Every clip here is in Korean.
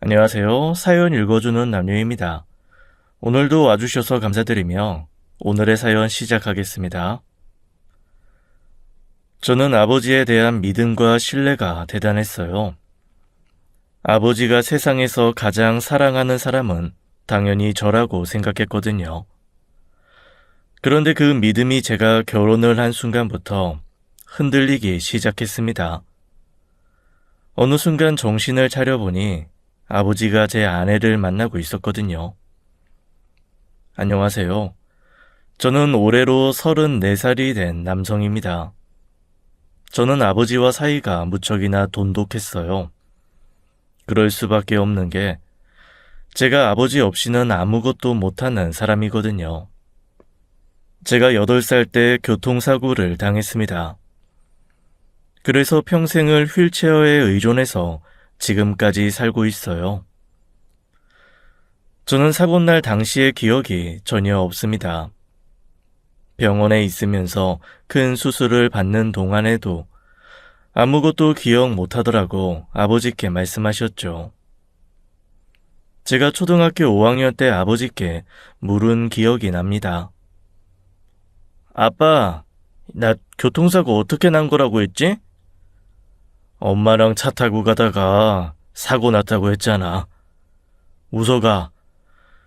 안녕하세요. 사연 읽어주는 남녀입니다. 오늘도 와주셔서 감사드리며 오늘의 사연 시작하겠습니다. 저는 아버지에 대한 믿음과 신뢰가 대단했어요. 아버지가 세상에서 가장 사랑하는 사람은 당연히 저라고 생각했거든요. 그런데 그 믿음이 제가 결혼을 한 순간부터 흔들리기 시작했습니다. 어느 순간 정신을 차려보니 아버지가 제 아내를 만나고 있었거든요. 안녕하세요. 저는 올해로 34살이 된 남성입니다. 저는 아버지와 사이가 무척이나 돈독했어요. 그럴 수밖에 없는 게 제가 아버지 없이는 아무것도 못하는 사람이거든요. 제가 8살 때 교통사고를 당했습니다. 그래서 평생을 휠체어에 의존해서 지금까지 살고 있어요. 저는 사고 날 당시의 기억이 전혀 없습니다. 병원에 있으면서 큰 수술을 받는 동안에도 아무것도 기억 못하더라고 아버지께 말씀하셨죠. 제가 초등학교 5학년 때 아버지께 물은 기억이 납니다. 아빠, 나 교통사고 어떻게 난 거라고 했지? 엄마랑 차 타고 가다가 사고 났다고 했잖아. 우서가,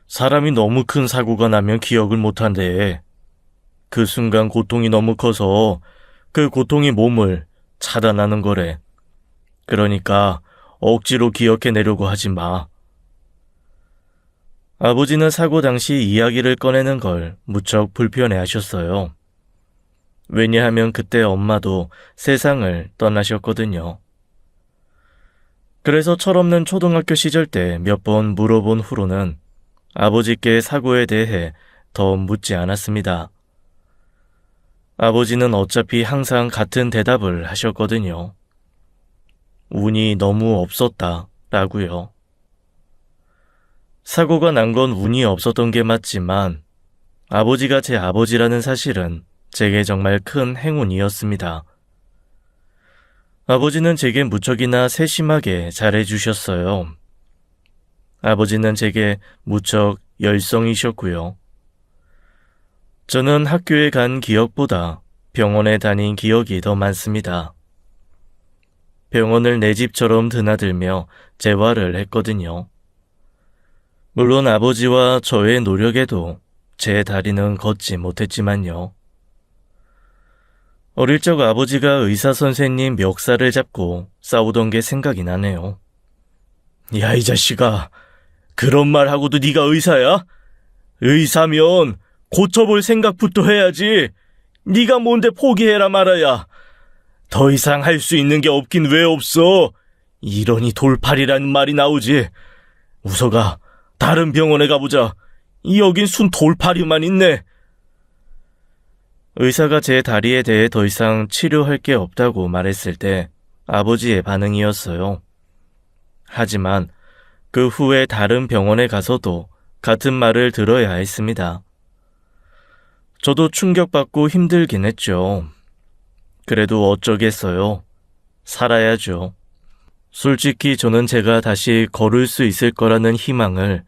사람이 너무 큰 사고가 나면 기억을 못한대. 그 순간 고통이 너무 커서 그 고통이 몸을 차단하는 거래. 그러니까 억지로 기억해내려고 하지 마. 아버지는 사고 당시 이야기를 꺼내는 걸 무척 불편해 하셨어요. 왜냐하면 그때 엄마도 세상을 떠나셨거든요. 그래서 철없는 초등학교 시절 때 몇 번 물어본 후로는 아버지께 사고에 대해 더 묻지 않았습니다. 아버지는 어차피 항상 같은 대답을 하셨거든요. 운이 너무 없었다 라고요. 사고가 난 건 운이 없었던 게 맞지만 아버지가 제 아버지라는 사실은 제게 정말 큰 행운이었습니다. 아버지는 제게 무척이나 세심하게 잘해주셨어요. 아버지는 제게 무척 열성이셨고요. 저는 학교에 간 기억보다 병원에 다닌 기억이 더 많습니다. 병원을 내 집처럼 드나들며 재활을 했거든요. 물론 아버지와 저의 노력에도 제 다리는 걷지 못했지만요. 어릴 적 아버지가 의사 선생님 멱살을 잡고 싸우던 게 생각이 나네요. 야, 이 자식아, 그런 말 하고도 네가 의사야? 의사면 고쳐볼 생각부터 해야지. 네가 뭔데 포기해라 말아야. 더 이상 할 수 있는 게 없긴 왜 없어. 이러니 돌팔이라는 말이 나오지. 우서가 다른 병원에 가보자. 여긴 순 돌팔이만 있네. 의사가 제 다리에 대해 더 이상 치료할 게 없다고 말했을 때 아버지의 반응이었어요. 하지만 그 후에 다른 병원에 가서도 같은 말을 들어야 했습니다. 저도 충격받고 힘들긴 했죠. 그래도 어쩌겠어요. 살아야죠. 솔직히 저는 제가 다시 걸을 수 있을 거라는 희망을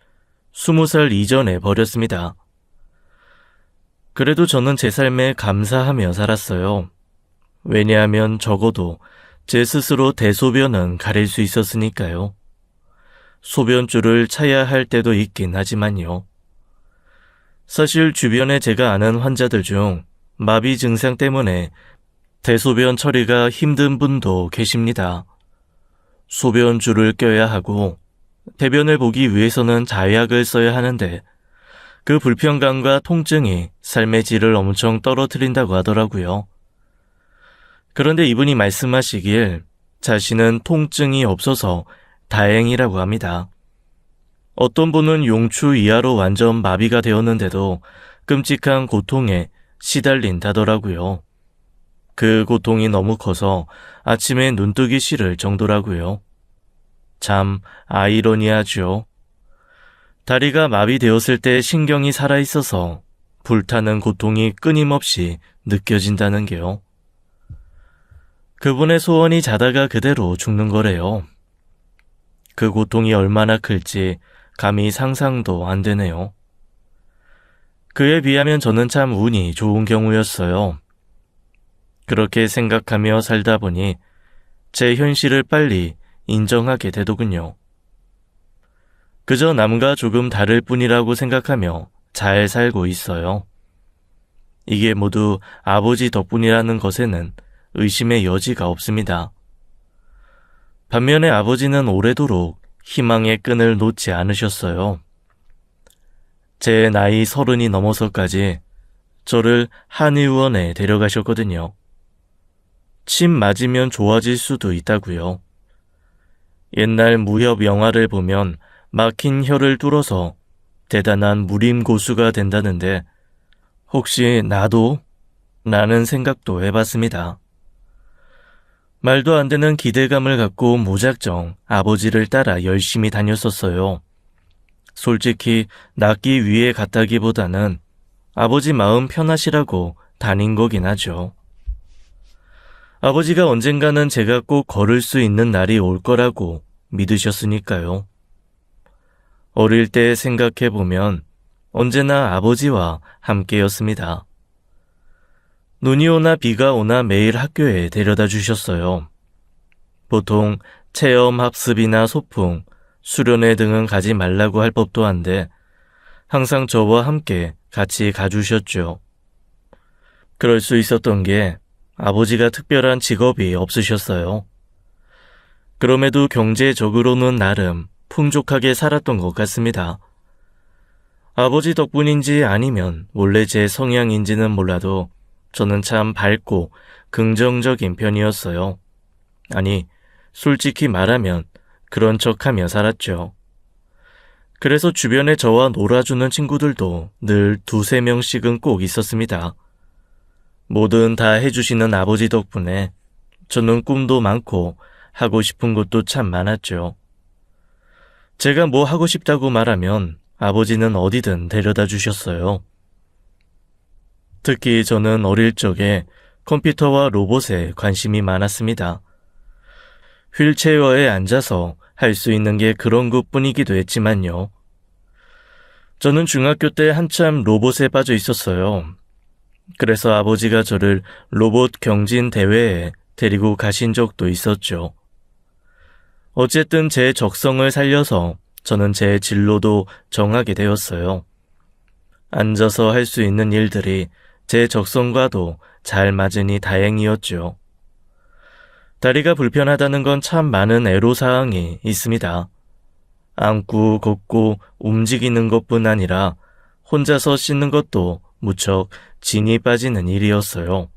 20살 이전에 버렸습니다. 그래도 저는 제 삶에 감사하며 살았어요. 왜냐하면 적어도 제 스스로 대소변은 가릴 수 있었으니까요. 소변줄을 차야 할 때도 있긴 하지만요. 사실 주변에 제가 아는 환자들 중 마비 증상 때문에 대소변 처리가 힘든 분도 계십니다. 소변줄을 껴야 하고 대변을 보기 위해서는 자약을 써야 하는데 그 불편감과 통증이 삶의 질을 엄청 떨어뜨린다고 하더라고요. 그런데 이분이 말씀하시길 자신은 통증이 없어서 다행이라고 합니다. 어떤 분은 용추 이하로 완전 마비가 되었는데도 끔찍한 고통에 시달린다더라고요. 그 고통이 너무 커서 아침에 눈뜨기 싫을 정도라고요. 참 아이러니하죠. 다리가 마비되었을 때 신경이 살아있어서 불타는 고통이 끊임없이 느껴진다는 게요. 그분의 소원이 자다가 그대로 죽는 거래요. 그 고통이 얼마나 클지 감히 상상도 안 되네요. 그에 비하면 저는 참 운이 좋은 경우였어요. 그렇게 생각하며 살다 보니 제 현실을 빨리 인정하게 되더군요. 그저 남과 조금 다를 뿐이라고 생각하며 잘 살고 있어요. 이게 모두 아버지 덕분이라는 것에는 의심의 여지가 없습니다. 반면에 아버지는 오래도록 희망의 끈을 놓지 않으셨어요. 제 나이 30이 넘어서까지 저를 한의원에 데려가셨거든요. 침 맞으면 좋아질 수도 있다고요. 옛날 무협 영화를 보면 막힌 혀를 뚫어서 대단한 무림고수가 된다는데 혹시 나도? 라는 생각도 해봤습니다. 말도 안 되는 기대감을 갖고 무작정 아버지를 따라 열심히 다녔었어요. 솔직히 낫기 위해 갔다기보다는 아버지 마음 편하시라고 다닌 거긴 하죠. 아버지가 언젠가는 제가 꼭 걸을 수 있는 날이 올 거라고 믿으셨으니까요. 어릴 때 생각해보면 언제나 아버지와 함께였습니다. 눈이 오나 비가 오나 매일 학교에 데려다 주셨어요. 보통 체험 학습이나 소풍, 수련회 등은 가지 말라고 할 법도 한데 항상 저와 함께 같이 가주셨죠. 그럴 수 있었던 게 아버지가 특별한 직업이 없으셨어요. 그럼에도 경제적으로는 나름 풍족하게 살았던 것 같습니다. 아버지 덕분인지 아니면 원래 제 성향인지는 몰라도 저는 참 밝고 긍정적인 편이었어요. 아니, 솔직히 말하면 그런 척하며 살았죠. 그래서 주변에 저와 놀아주는 친구들도 늘 2~3명씩은 꼭 있었습니다. 뭐든 다 해주시는 아버지 덕분에 저는 꿈도 많고 하고 싶은 것도 참 많았죠. 제가 뭐 하고 싶다고 말하면 아버지는 어디든 데려다 주셨어요. 특히 저는 어릴 적에 컴퓨터와 로봇에 관심이 많았습니다. 휠체어에 앉아서 할 수 있는 게 그런 것뿐이기도 했지만요. 저는 중학교 때 한참 로봇에 빠져 있었어요. 그래서 아버지가 저를 로봇 경진 대회에 데리고 가신 적도 있었죠. 어쨌든 제 적성을 살려서 저는 제 진로도 정하게 되었어요. 앉아서 할 수 있는 일들이 제 적성과도 잘 맞으니 다행이었죠. 다리가 불편하다는 건 참 많은 애로사항이 있습니다. 앉고 걷고 움직이는 것뿐 아니라 혼자서 씻는 것도 무척 진이 빠지는 일이었어요.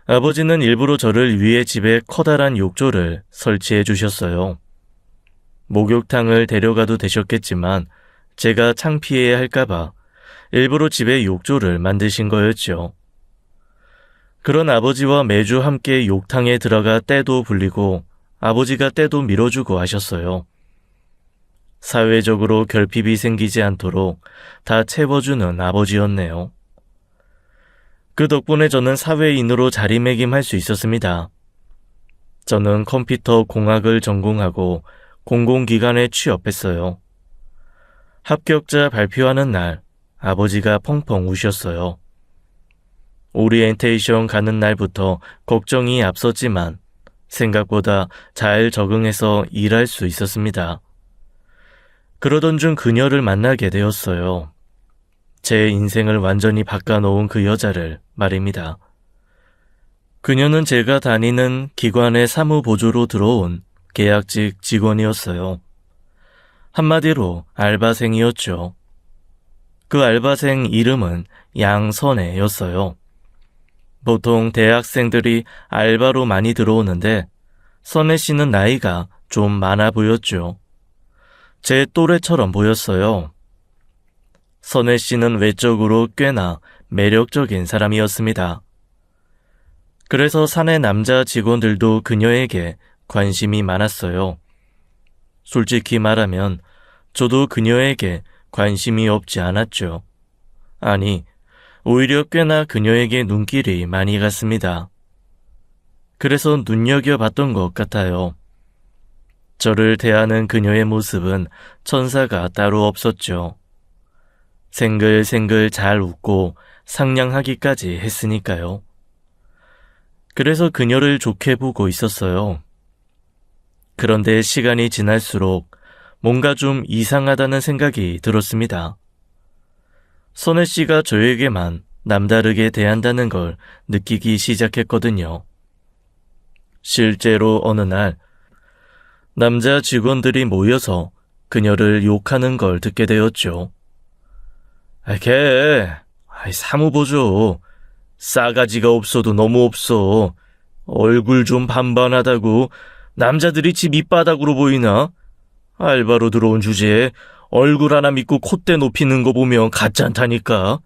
아버지는 일부러 저를 위해 집에 커다란 욕조를 설치해 주셨어요. 목욕탕을 데려가도 되셨겠지만 제가 창피해야 할까봐 일부러 집에 욕조를 만드신 거였죠. 그런 아버지와 매주 함께 욕탕에 들어가 때도 불리고 아버지가 때도 밀어주고 하셨어요. 사회적으로 결핍이 생기지 않도록 다 채워주는 아버지였네요. 그 덕분에 저는 사회인으로 자리매김할 수 있었습니다. 저는 컴퓨터 공학을 전공하고 공공기관에 취업했어요. 합격자 발표하는 날 아버지가 펑펑 우셨어요. 오리엔테이션 가는 날부터 걱정이 앞섰지만 생각보다 잘 적응해서 일할 수 있었습니다. 그러던 중 그녀를 만나게 되었어요. 제 인생을 완전히 바꿔놓은 그 여자를 말입니다. 그녀는 제가 다니는 기관의 사무보조로 들어온 계약직 직원이었어요. 한마디로 알바생이었죠. 그 알바생 이름은 양선혜였어요. 보통 대학생들이 알바로 많이 들어오는데 선혜 씨는 나이가 좀 많아 보였죠. 제 또래처럼 보였어요. 선혜 씨는 외적으로 꽤나 매력적인 사람이었습니다. 그래서 사내 남자 직원들도 그녀에게 관심이 많았어요. 솔직히 말하면 저도 그녀에게 관심이 없지 않았죠. 아니, 오히려 꽤나 그녀에게 눈길이 많이 갔습니다. 그래서 눈여겨봤던 것 같아요. 저를 대하는 그녀의 모습은 천사가 따로 없었죠. 생글생글 잘 웃고 상냥하기까지 했으니까요. 그래서 그녀를 좋게 보고 있었어요. 그런데 시간이 지날수록 뭔가 좀 이상하다는 생각이 들었습니다. 선혜 씨가 저에게만 남다르게 대한다는 걸 느끼기 시작했거든요. 실제로 어느 날 남자 직원들이 모여서 그녀를 욕하는 걸 듣게 되었죠. 걔, 사무보죠. 싸가지가 없어도 너무 없어. 얼굴 좀 반반하다고 남자들이 집 밑바닥으로 보이나? 알바로 들어온 주제에 얼굴 하나 믿고 콧대 높이는 거 보면 가짜다니까.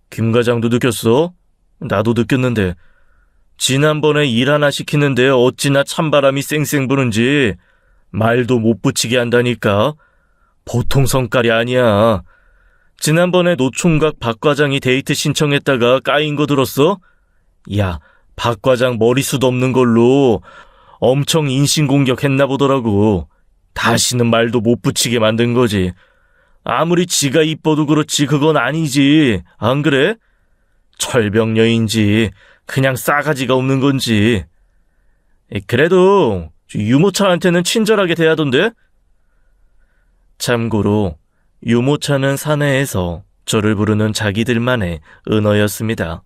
김 과장도 느꼈어? 나도 느꼈는데 지난번에 일 하나 시키는데 어찌나 찬바람이 쌩쌩 부는지 말도 못 붙이게 한다니까. 보통 성깔이 아니야. 지난번에 노총각 박 과장이 데이트 신청했다가 까인 거 들었어? 야, 박 과장 머리숱 없는 걸로 엄청 인신공격 했나 보더라고. 다시는 말도 못 붙이게 만든 거지. 아무리 지가 이뻐도 그렇지 그건 아니지. 안 그래? 철벽녀인지 그냥 싸가지가 없는 건지. 그래도 유모차한테는 친절하게 대하던데? 참고로 유모차는 사내에서 저를 부르는 자기들만의 은어였습니다.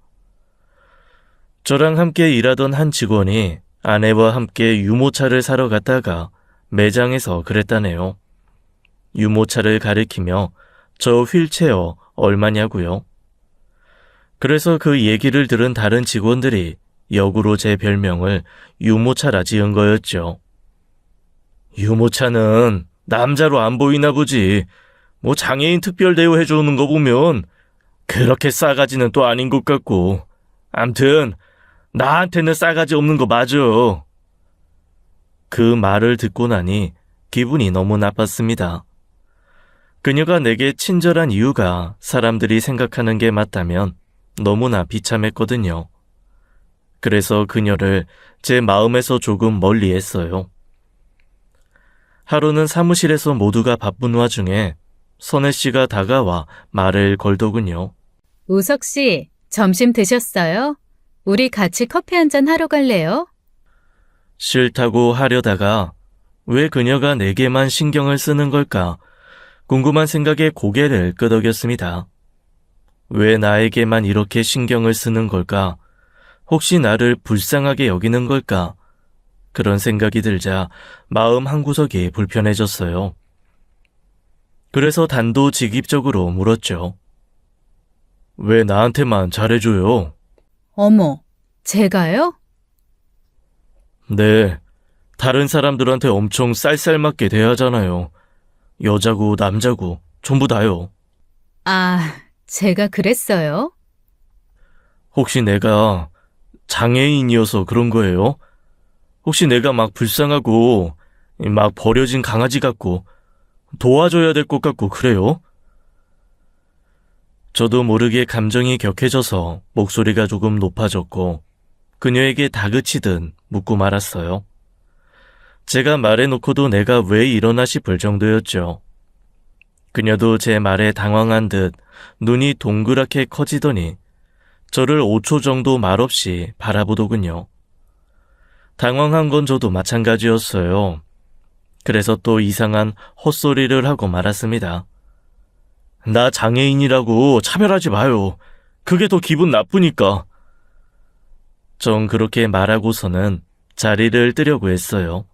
저랑 함께 일하던 한 직원이 아내와 함께 유모차를 사러 갔다가 매장에서 그랬다네요. 유모차를 가리키며 저 휠체어 얼마냐고요. 그래서 그 얘기를 들은 다른 직원들이 역으로 제 별명을 유모차라 지은 거였죠. 유모차는 남자로 안 보이나 보지. 뭐 장애인 특별 대우 해주는 거 보면 그렇게 싸가지는 또 아닌 것 같고. 암튼 나한테는 싸가지 없는 거 맞아. 그 말을 듣고 나니 기분이 너무 나빴습니다. 그녀가 내게 친절한 이유가 사람들이 생각하는 게 맞다면 너무나 비참했거든요. 그래서 그녀를 제 마음에서 조금 멀리 했어요. 하루는 사무실에서 모두가 바쁜 와중에 선혜 씨가 다가와 말을 걸더군요. 우석 씨, 점심 드셨어요? 우리 같이 커피 한잔 하러 갈래요? 싫다고 하려다가 왜 그녀가 내게만 신경을 쓰는 걸까 궁금한 생각에 고개를 끄덕였습니다. 왜 나에게만 이렇게 신경을 쓰는 걸까? 혹시 나를 불쌍하게 여기는 걸까? 그런 생각이 들자 마음 한구석이 불편해졌어요. 그래서 단도직입적으로 물었죠. 왜 나한테만 잘해줘요? 어머, 제가요? 네, 다른 사람들한테 엄청 쌀쌀맞게 대하잖아요. 여자고 남자고 전부 다요. 아, 제가 그랬어요? 혹시 내가 장애인이어서 그런 거예요? 혹시 내가 막 불쌍하고 막 버려진 강아지 같고 도와줘야 될 것 같고 그래요? 저도 모르게 감정이 격해져서 목소리가 조금 높아졌고 그녀에게 다그치듯 묻고 말았어요. 제가 말해놓고도 내가 왜 이러나 싶을 정도였죠. 그녀도 제 말에 당황한 듯 눈이 동그랗게 커지더니 저를 5초 정도 말없이 바라보더군요. 당황한 건 저도 마찬가지였어요. 그래서 또 이상한 헛소리를 하고 말았습니다. 나 장애인이라고 차별하지 마요. 그게 더 기분 나쁘니까. 전 그렇게 말하고서는 자리를 뜨려고 했어요.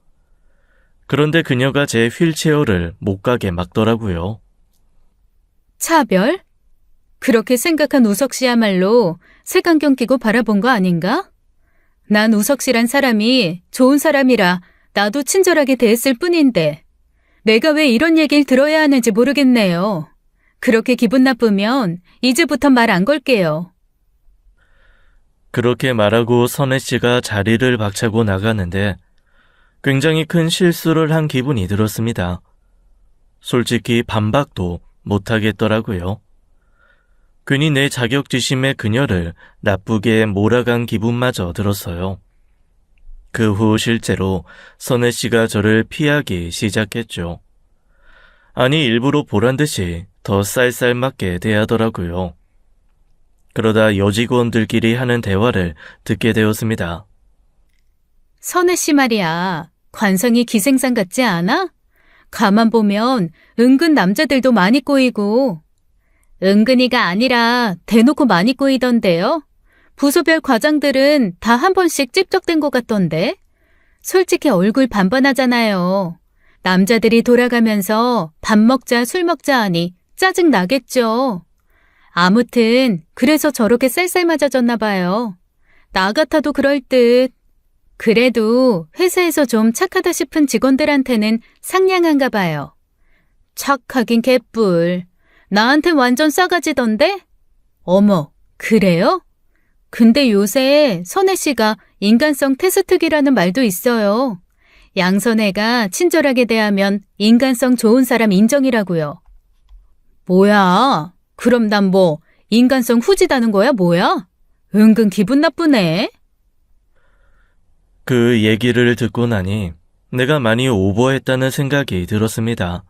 그런데 그녀가 제 휠체어를 못 가게 막더라고요. 차별? 그렇게 생각한 우석 씨야말로 색안경 끼고 바라본 거 아닌가? 난 우석 씨란 사람이 좋은 사람이라 나도 친절하게 대했을 뿐인데 내가 왜 이런 얘기를 들어야 하는지 모르겠네요. 그렇게 기분 나쁘면 이제부터 말 안 걸게요. 그렇게 말하고 선혜 씨가 자리를 박차고 나가는데 굉장히 큰 실수를 한 기분이 들었습니다. 솔직히 반박도 못하겠더라고요. 괜히 내 자격지심에 그녀를 나쁘게 몰아간 기분마저 들었어요. 그 후 실제로 선혜 씨가 저를 피하기 시작했죠. 아니, 일부러 보란 듯이 더 쌀쌀맞게 대하더라고요. 그러다 여직원들끼리 하는 대화를 듣게 되었습니다. 선혜 씨 말이야. 관성이 기생상 같지 않아? 가만 보면 은근 남자들도 많이 꼬이고. 은근히가 아니라 대놓고 많이 꼬이던데요. 부서별 과장들은 다 한 번씩 찝적된 것 같던데. 솔직히 얼굴 반반하잖아요. 남자들이 돌아가면서 밥 먹자 술 먹자 하니 짜증 나겠죠. 아무튼 그래서 저렇게 쌀쌀 맞아졌나 봐요. 나 같아도 그럴 듯. 그래도 회사에서 좀 착하다 싶은 직원들한테는 상냥한가 봐요. 착하긴 개뿔. 나한텐 완전 싸가지던데? 어머, 그래요? 근데 요새 선혜 씨가 인간성 테스트기라는 말도 있어요. 양선혜가 친절하게 대하면 인간성 좋은 사람 인정이라고요. 뭐야? 그럼 난 뭐 인간성 후지다는 거야, 뭐야? 은근 기분 나쁘네. 그 얘기를 듣고 나니 내가 많이 오버했다는 생각이 들었습니다.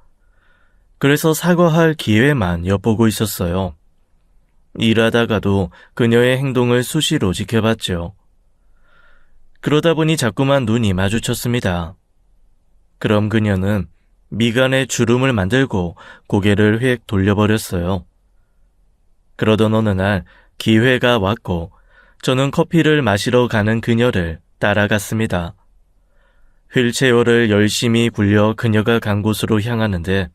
그래서 사과할 기회만 엿보고 있었어요. 일하다가도 그녀의 행동을 수시로 지켜봤죠. 그러다 보니 자꾸만 눈이 마주쳤습니다. 그럼 그녀는 미간에 주름을 만들고 고개를 휙 돌려버렸어요. 그러던 어느 날 기회가 왔고 저는 커피를 마시러 가는 그녀를 따라갔습니다. 휠체어를 열심히 굴려 그녀가 간 곳으로 향하는데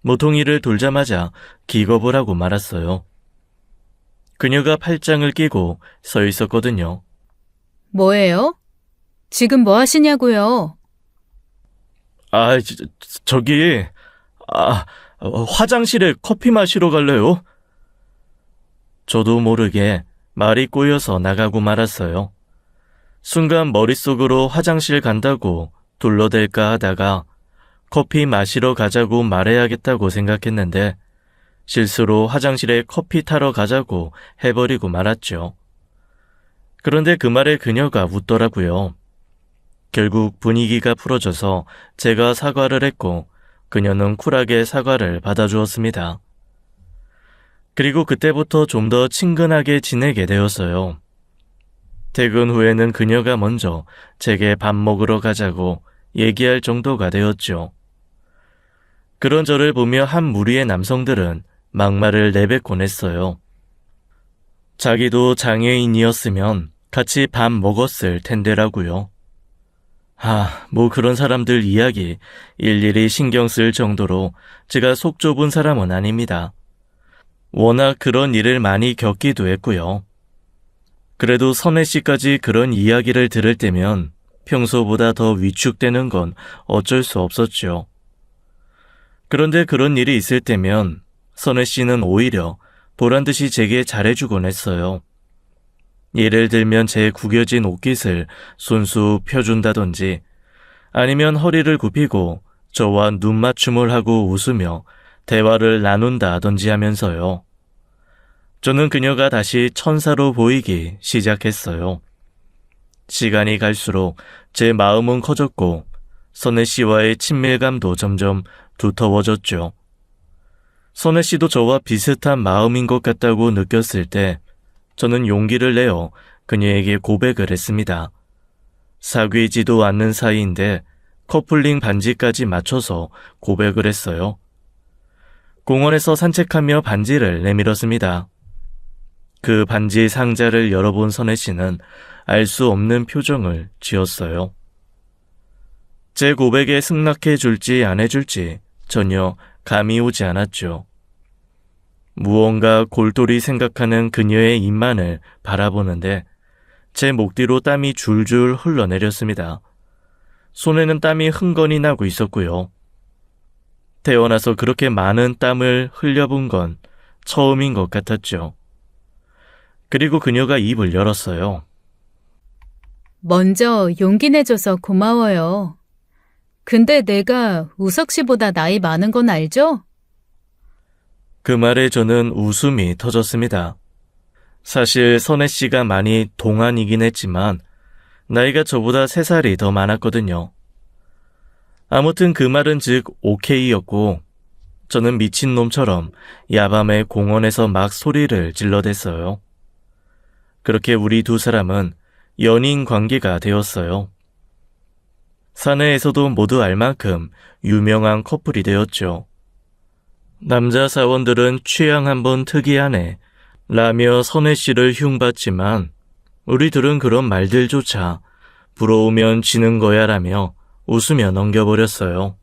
모퉁이를 돌자마자 기겁을 하고 말았어요. 그녀가 팔짱을 끼고 서 있었거든요. 뭐예요? 지금 뭐 하시냐고요? 저기, 화장실에 커피 마시러 갈래요? 저도 모르게 말이 꼬여서 나가고 말았어요. 순간 머릿속으로 화장실 간다고 둘러댈까 하다가 커피 마시러 가자고 말해야겠다고 생각했는데 실수로 화장실에 커피 타러 가자고 해버리고 말았죠. 그런데 그 말에 그녀가 웃더라고요. 결국 분위기가 풀어져서 제가 사과를 했고 그녀는 쿨하게 사과를 받아주었습니다. 그리고 그때부터 좀 더 친근하게 지내게 되었어요. 퇴근 후에는 그녀가 먼저 제게 밥 먹으러 가자고 얘기할 정도가 되었죠. 그런 저를 보며 한 무리의 남성들은 막말을 내뱉곤 했어요. 자기도 장애인이었으면 같이 밥 먹었을 텐데라고요. 뭐 그런 사람들 이야기 일일이 신경 쓸 정도로 제가 속 좁은 사람은 아닙니다. 워낙 그런 일을 많이 겪기도 했고요. 그래도 선혜 씨까지 그런 이야기를 들을 때면 평소보다 더 위축되는 건 어쩔 수 없었죠. 그런데 그런 일이 있을 때면 선혜 씨는 오히려 보란듯이 제게 잘해주곤 했어요. 예를 들면 제 구겨진 옷깃을 손수 펴준다든지 아니면 허리를 굽히고 저와 눈맞춤을 하고 웃으며 대화를 나눈다든지 하면서요. 저는 그녀가 다시 천사로 보이기 시작했어요. 시간이 갈수록 제 마음은 커졌고 선혜 씨와의 친밀감도 점점 두터워졌죠. 선혜 씨도 저와 비슷한 마음인 것 같다고 느꼈을 때 저는 용기를 내어 그녀에게 고백을 했습니다. 사귀지도 않는 사이인데 커플링 반지까지 맞춰서 고백을 했어요. 공원에서 산책하며 반지를 내밀었습니다. 그 반지 상자를 열어본 선혜 씨는 알 수 없는 표정을 지었어요. 제 고백에 승낙해 줄지 안 해줄지 전혀 감이 오지 않았죠. 무언가 골똘히 생각하는 그녀의 입만을 바라보는데 제 목 뒤로 땀이 줄줄 흘러내렸습니다. 손에는 땀이 흥건히 나고 있었고요. 태어나서 그렇게 많은 땀을 흘려본 건 처음인 것 같았죠. 그리고 그녀가 입을 열었어요. 먼저 용기 내줘서 고마워요. 근데 내가 우석 씨보다 나이 많은 건 알죠? 그 말에 저는 웃음이 터졌습니다. 사실 선혜 씨가 많이 동안이긴 했지만 나이가 저보다 3살이 더 많았거든요. 아무튼 그 말은 즉 오케이였고 저는 미친놈처럼 야밤에 공원에서 막 소리를 질러댔어요. 그렇게 우리 두 사람은 연인 관계가 되었어요. 사내에서도 모두 알 만큼 유명한 커플이 되었죠. 남자 사원들은 취향 한번 특이하네 라며 선혜 씨를 흉봤지만 우리 둘은 그런 말들조차 부러우면 지는 거야 라며 웃으며 넘겨버렸어요.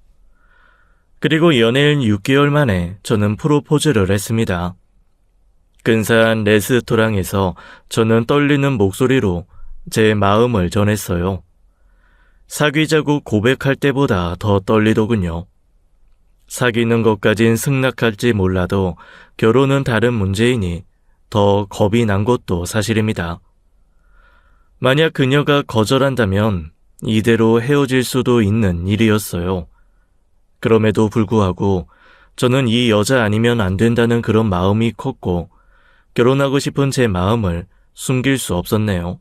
그리고 연애인 6개월 만에 저는 프로포즈를 했습니다. 근사한 레스토랑에서 저는 떨리는 목소리로 제 마음을 전했어요. 사귀자고 고백할 때보다 더 떨리더군요. 사귀는 것까진 승낙할지 몰라도 결혼은 다른 문제이니 더 겁이 난 것도 사실입니다. 만약 그녀가 거절한다면 이대로 헤어질 수도 있는 일이었어요. 그럼에도 불구하고 저는 이 여자 아니면 안 된다는 그런 마음이 컸고 결혼하고 싶은 제 마음을 숨길 수 없었네요.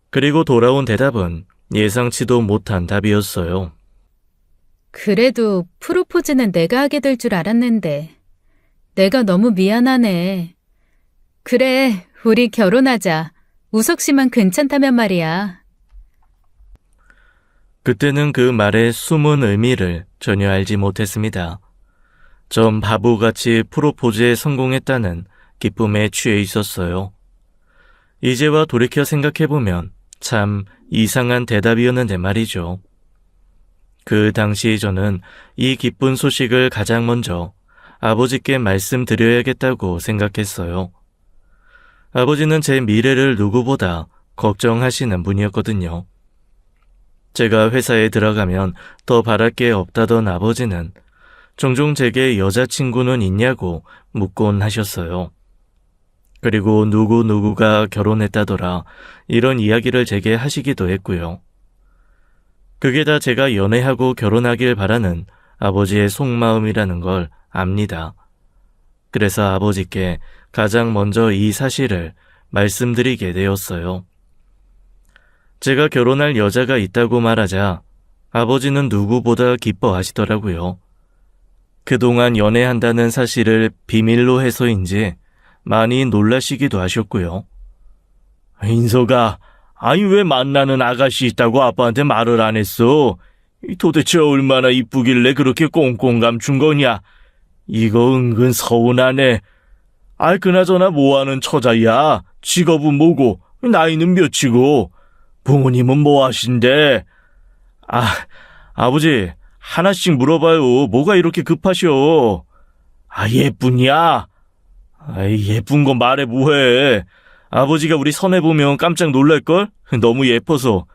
그리고 돌아온 대답은 예상치도 못한 답이었어요. 그래도 프로포즈는 내가 하게 될 줄 알았는데. 내가 너무 미안하네. 그래, 우리 결혼하자. 우석 씨만 괜찮다면 말이야. 그때는 그 말의 숨은 의미를 전혀 알지 못했습니다. 전 바보같이 프로포즈에 성공했다는 기쁨에 취해 있었어요. 이제와 돌이켜 생각해보면 참 이상한 대답이었는데 말이죠. 그 당시 저는 이 기쁜 소식을 가장 먼저 아버지께 말씀드려야겠다고 생각했어요. 아버지는 제 미래를 누구보다 걱정하시는 분이었거든요. 제가 회사에 들어가면 더 바랄 게 없다던 아버지는 종종 제게 여자친구는 있냐고 묻곤 하셨어요. 그리고 누구누구가 결혼했다더라 이런 이야기를 제게 하시기도 했고요. 그게 다 제가 연애하고 결혼하길 바라는 아버지의 속마음이라는 걸 압니다. 그래서 아버지께 가장 먼저 이 사실을 말씀드리게 되었어요. 제가 결혼할 여자가 있다고 말하자 아버지는 누구보다 기뻐하시더라고요. 그동안 연애한다는 사실을 비밀로 해서인지 많이 놀라시기도 하셨고요. 인서가, 아니 왜 만나는 아가씨 있다고 아빠한테 말을 안 했어? 도대체 얼마나 이쁘길래 그렇게 꽁꽁 감춘 거냐? 이거 은근 서운하네. 아이 그나저나 뭐하는 처자야? 직업은 뭐고 나이는 몇이고 부모님은 뭐 하신대? 아버지 하나씩 물어봐요. 뭐가 이렇게 급하셔? 예쁘냐? 예쁜 거 말해 뭐해. 아버지가 우리 선혜 보면 깜짝 놀랄걸? 너무 예뻐서.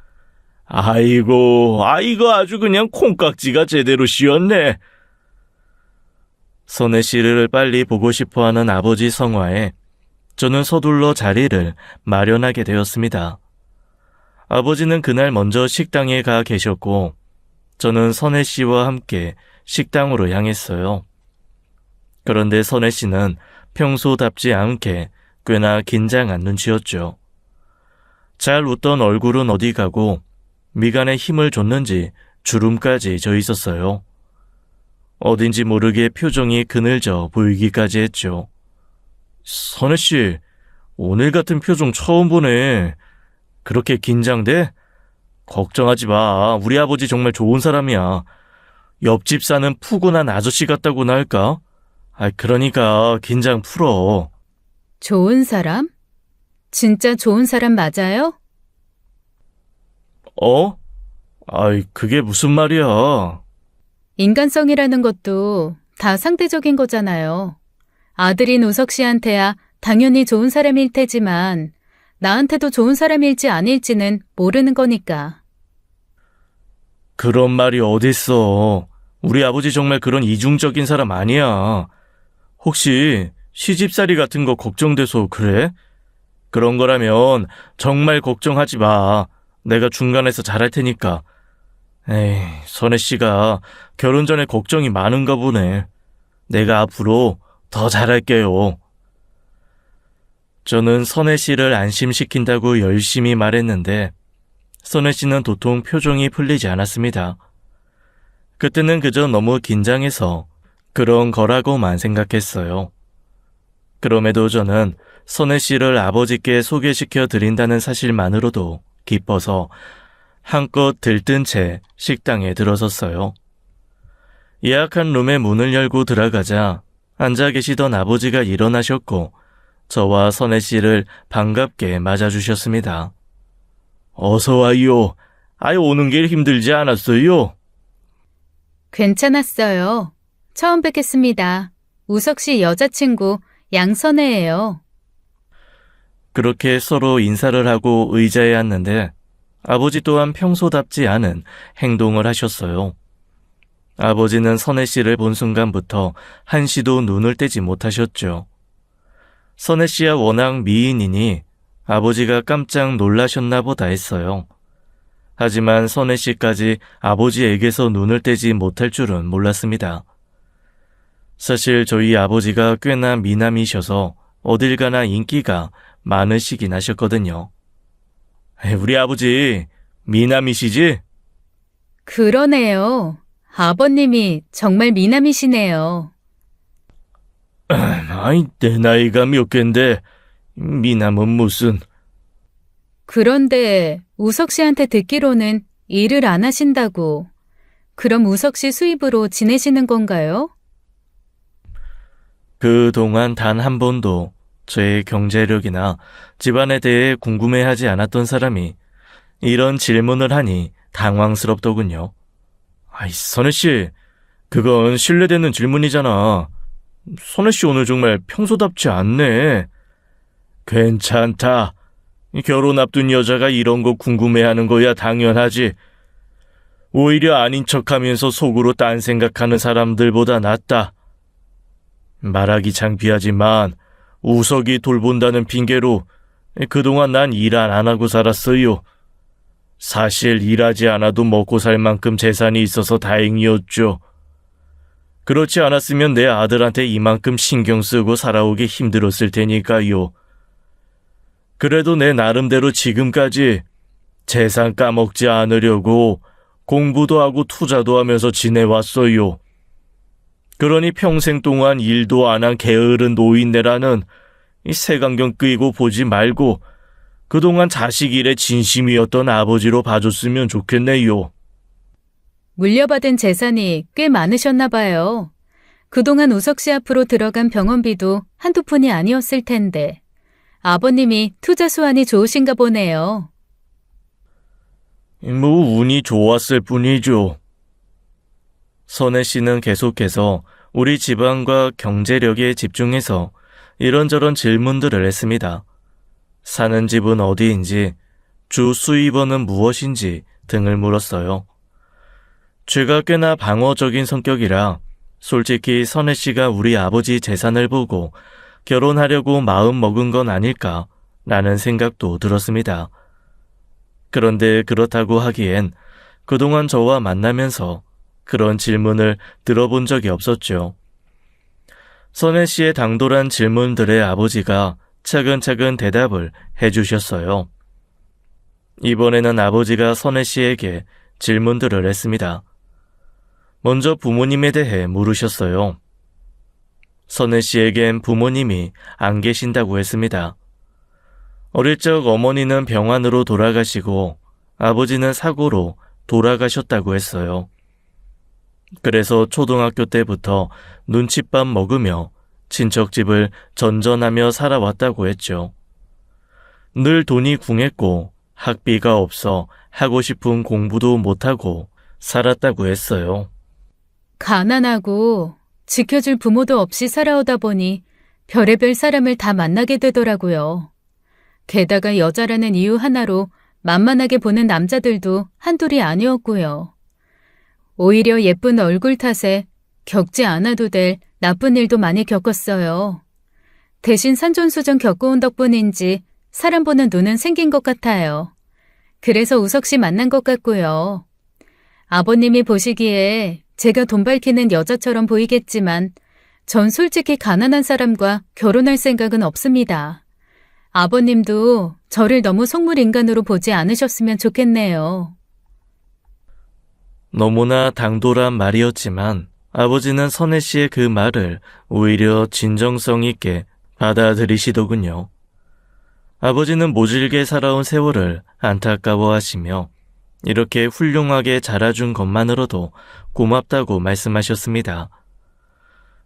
아이고 아주 그냥 콩깍지가 제대로 씌었네. 선혜 씨를 빨리 보고 싶어하는 아버지 성화에 저는 서둘러 자리를 마련하게 되었습니다. 아버지는 그날 먼저 식당에 가 계셨고 저는 선혜 씨와 함께 식당으로 향했어요. 그런데 선혜 씨는 평소답지 않게 꽤나 긴장한 눈치였죠. 잘 웃던 얼굴은 어디 가고 미간에 힘을 줬는지 주름까지 져 있었어요. 어딘지 모르게 표정이 그늘져 보이기까지 했죠. 선혜 씨, 오늘 같은 표정 처음 보네. 그렇게 긴장돼? 걱정하지 마. 우리 아버지 정말 좋은 사람이야. 옆집 사는 푸근한 아저씨 같다고나 할까? 그러니까 긴장 풀어. 좋은 사람? 진짜 좋은 사람 맞아요? 어? 그게 무슨 말이야. 인간성이라는 것도 다 상대적인 거잖아요. 아들인 우석 씨한테야 당연히 좋은 사람일 테지만 나한테도 좋은 사람일지 아닐지는 모르는 거니까. 그런 말이 어딨어. 우리 아버지 정말 그런 이중적인 사람 아니야. 혹시 시집살이 같은 거 걱정돼서 그래? 그런 거라면 정말 걱정하지 마. 내가 중간에서 잘할 테니까. 에이, 선혜 씨가 결혼 전에 걱정이 많은가 보네. 내가 앞으로 더 잘할게요. 저는 선혜 씨를 안심시킨다고 열심히 말했는데 선혜 씨는 도통 표정이 풀리지 않았습니다. 그때는 그저 너무 긴장해서 그런 거라고만 생각했어요. 그럼에도 저는 선혜 씨를 아버지께 소개시켜 드린다는 사실만으로도 기뻐서 한껏 들뜬 채 식당에 들어섰어요. 예약한 룸의 문을 열고 들어가자 앉아 계시던 아버지가 일어나셨고 저와 선혜 씨를 반갑게 맞아주셨습니다. 어서 와요. 아유, 오는 길 힘들지 않았어요? 괜찮았어요. 처음 뵙겠습니다. 우석 씨 여자친구 양선혜예요. 그렇게 서로 인사를 하고 의자에 앉는데 아버지 또한 평소답지 않은 행동을 하셨어요. 아버지는 선혜 씨를 본 순간부터 한시도 눈을 떼지 못하셨죠. 선혜 씨야 워낙 미인이니 아버지가 깜짝 놀라셨나 보다 했어요. 하지만 선혜 씨까지 아버지에게서 눈을 떼지 못할 줄은 몰랐습니다. 사실 저희 아버지가 꽤나 미남이셔서 어딜 가나 인기가 많으시긴 하셨거든요. 우리 아버지 미남이시지? 그러네요. 아버님이 정말 미남이시네요. 아이, 내 나이가 몇 갠데 미남은 무슨. 그런데 우석 씨한테 듣기로는 일을 안 하신다고. 그럼 우석 씨 수입으로 지내시는 건가요? 그동안 단 한 번도 제 경제력이나 집안에 대해 궁금해하지 않았던 사람이 이런 질문을 하니 당황스럽더군요. 아이, 선혜씨, 그건 신뢰되는 질문이잖아. 선혜씨 오늘 정말 평소답지 않네. 괜찮다. 결혼 앞둔 여자가 이런 거 궁금해하는 거야 당연하지. 오히려 아닌 척하면서 속으로 딴 생각하는 사람들보다 낫다. 말하기 창피하지만 우석이 돌본다는 핑계로 그동안 난 일 안 하고 살았어요. 사실 일하지 않아도 먹고 살 만큼 재산이 있어서 다행이었죠. 그렇지 않았으면 내 아들한테 이만큼 신경 쓰고 살아오기 힘들었을 테니까요. 그래도 내 나름대로 지금까지 재산 까먹지 않으려고 공부도 하고 투자도 하면서 지내왔어요. 그러니 평생 동안 일도 안 한 게으른 노인네라는 이 색안경 끼고 보지 말고 그동안 자식 일에 진심이었던 아버지로 봐줬으면 좋겠네요. 물려받은 재산이 꽤 많으셨나 봐요. 그동안 우석 씨 앞으로 들어간 병원비도 한두 푼이 아니었을 텐데 아버님이 투자 수완이 좋으신가 보네요. 뭐 운이 좋았을 뿐이죠. 선혜 씨는 계속해서 우리 집안과 경제력에 집중해서 이런저런 질문들을 했습니다. 사는 집은 어디인지, 주 수입원은 무엇인지 등을 물었어요. 제가 꽤나 방어적인 성격이라 솔직히 선혜 씨가 우리 아버지 재산을 보고 결혼하려고 마음 먹은 건 아닐까 라는 생각도 들었습니다. 그런데 그렇다고 하기엔 그동안 저와 만나면서 그런 질문을 들어본 적이 없었죠. 선혜 씨의 당돌한 질문들에 아버지가 차근차근 대답을 해주셨어요. 이번에는 아버지가 선혜 씨에게 질문들을 했습니다. 먼저 부모님에 대해 물으셨어요. 선혜 씨에겐 부모님이 안 계신다고 했습니다. 어릴 적 어머니는 병환으로 돌아가시고 아버지는 사고로 돌아가셨다고 했어요. 그래서 초등학교 때부터 눈칫밥 먹으며 친척집을 전전하며 살아왔다고 했죠. 늘 돈이 궁했고 학비가 없어 하고 싶은 공부도 못하고 살았다고 했어요. 가난하고 지켜줄 부모도 없이 살아오다 보니 별의별 사람을 다 만나게 되더라고요. 게다가 여자라는 이유 하나로 만만하게 보는 남자들도 한둘이 아니었고요. 오히려 예쁜 얼굴 탓에 겪지 않아도 될 나쁜 일도 많이 겪었어요. 대신 산전수전 겪어온 덕분인지 사람 보는 눈은 생긴 것 같아요. 그래서 우석 씨 만난 것 같고요. 아버님이 보시기에 제가 돈 밝히는 여자처럼 보이겠지만 전 솔직히 가난한 사람과 결혼할 생각은 없습니다. 아버님도 저를 너무 속물 인간으로 보지 않으셨으면 좋겠네요. 너무나 당돌한 말이었지만 아버지는 선혜 씨의 그 말을 오히려 진정성 있게 받아들이시더군요. 아버지는 모질게 살아온 세월을 안타까워하시며 이렇게 훌륭하게 자라준 것만으로도 고맙다고 말씀하셨습니다.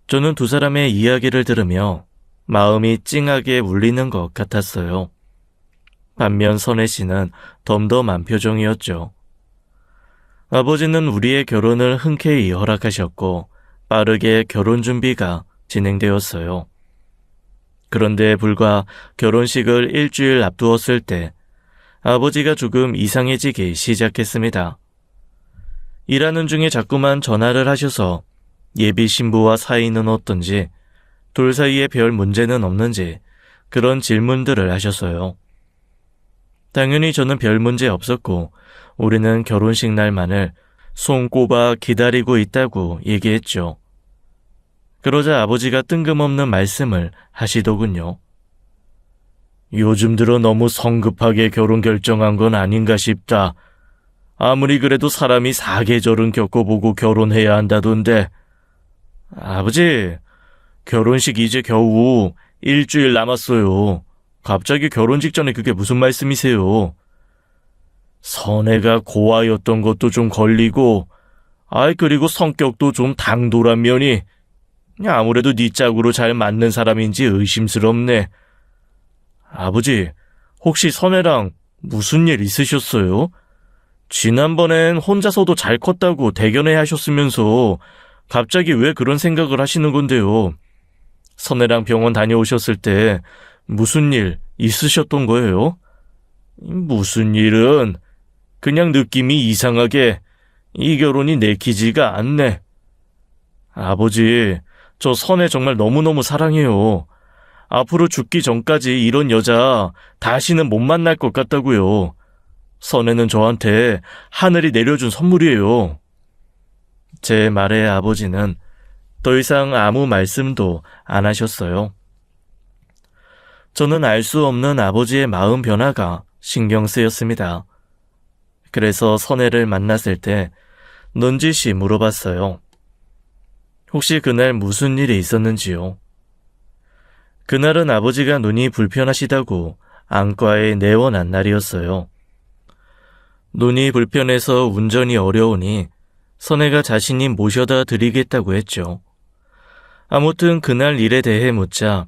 저는 두 사람의 이야기를 들으며 마음이 찡하게 울리는 것 같았어요. 반면 선혜 씨는 덤덤한 표정이었죠. 아버지는 우리의 결혼을 흔쾌히 허락하셨고 빠르게 결혼 준비가 진행되었어요. 그런데 불과 결혼식을 일주일 앞두었을 때 아버지가 조금 이상해지기 시작했습니다. 일하는 중에 자꾸만 전화를 하셔서 예비 신부와 사이는 어떤지, 둘 사이에 별 문제는 없는지 그런 질문들을 하셨어요. 당연히 저는 별 문제 없었고 우리는 결혼식 날만을 손꼽아 기다리고 있다고 얘기했죠. 그러자 아버지가 뜬금없는 말씀을 하시더군요. 요즘 들어 너무 성급하게 결혼 결정한 건 아닌가 싶다. 아무리 그래도 사람이 사계절은 겪어보고 결혼해야 한다던데. 아버지, 결혼식 이제 겨우 일주일 남았어요. 갑자기 결혼 직전에 그게 무슨 말씀이세요? 선혜가 고아였던 것도 좀 걸리고, 그리고 성격도 좀 당돌한 면이 아무래도 네 짝으로 잘 맞는 사람인지 의심스럽네. 아버지, 혹시 선혜랑 무슨 일 있으셨어요? 지난번엔 혼자서도 잘 컸다고 대견해 하셨으면서 갑자기 왜 그런 생각을 하시는 건데요? 선혜랑 병원 다녀오셨을 때 무슨 일 있으셨던 거예요? 무슨 일은 그냥 느낌이 이상하게 이 결혼이 내키지가 않네. 아버지, 저 선혜 정말 너무너무 사랑해요. 앞으로 죽기 전까지 이런 여자 다시는 못 만날 것 같다고요. 선혜는 저한테 하늘이 내려준 선물이에요. 제 말에 아버지는 더 이상 아무 말씀도 안 하셨어요. 저는 알 수 없는 아버지의 마음 변화가 신경 쓰였습니다. 그래서 선혜를 만났을 때 넌지시 물어봤어요. 혹시 그날 무슨 일이 있었는지요? 그날은 아버지가 눈이 불편하시다고 안과에 내원한 날이었어요. 눈이 불편해서 운전이 어려우니 선혜가 자신이 모셔다 드리겠다고 했죠. 아무튼 그날 일에 대해 묻자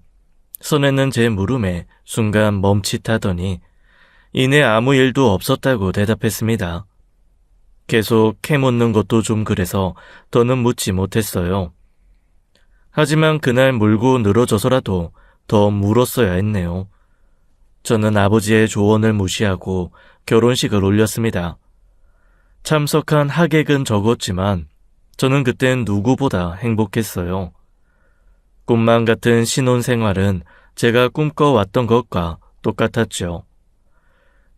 선혜는 제 물음에 순간 멈칫하더니 이내 아무 일도 없었다고 대답했습니다. 계속 캐묻는 것도 좀 그래서 더는 묻지 못했어요. 하지만 그날 물고 늘어져서라도 더 물었어야 했네요. 저는 아버지의 조언을 무시하고 결혼식을 올렸습니다. 참석한 하객은 적었지만 저는 그땐 누구보다 행복했어요. 꿈만 같은 신혼생활은 제가 꿈꿔왔던 것과 똑같았죠.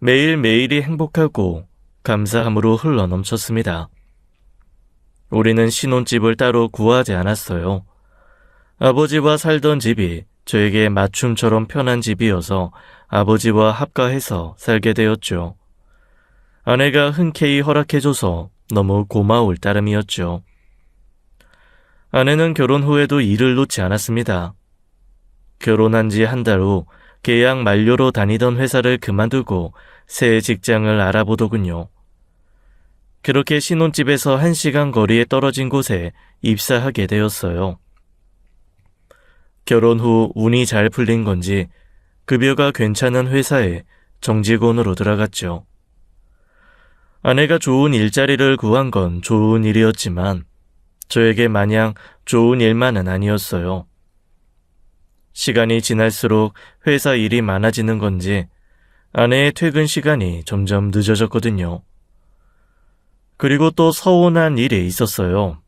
매일매일이 행복하고 감사함으로 흘러넘쳤습니다. 우리는 신혼집을 따로 구하지 않았어요. 아버지와 살던 집이 저에게 맞춤처럼 편한 집이어서 아버지와 합가해서 살게 되었죠. 아내가 흔쾌히 허락해줘서 너무 고마울 따름이었죠. 아내는 결혼 후에도 일을 놓지 않았습니다. 결혼한 지 한 달 후 계약 만료로 다니던 회사를 그만두고 새 직장을 알아보더군요. 그렇게 신혼집에서 1시간 거리에 떨어진 곳에 입사하게 되었어요. 결혼 후 운이 잘 풀린 건지 급여가 괜찮은 회사에 정직원으로 들어갔죠. 아내가 좋은 일자리를 구한 건 좋은 일이었지만 저에게 마냥 좋은 일만은 아니었어요. 시간이 지날수록 회사 일이 많아지는 건지 아내의 퇴근 시간이 점점 늦어졌거든요. 그리고 또 서운한 일이 있었어요.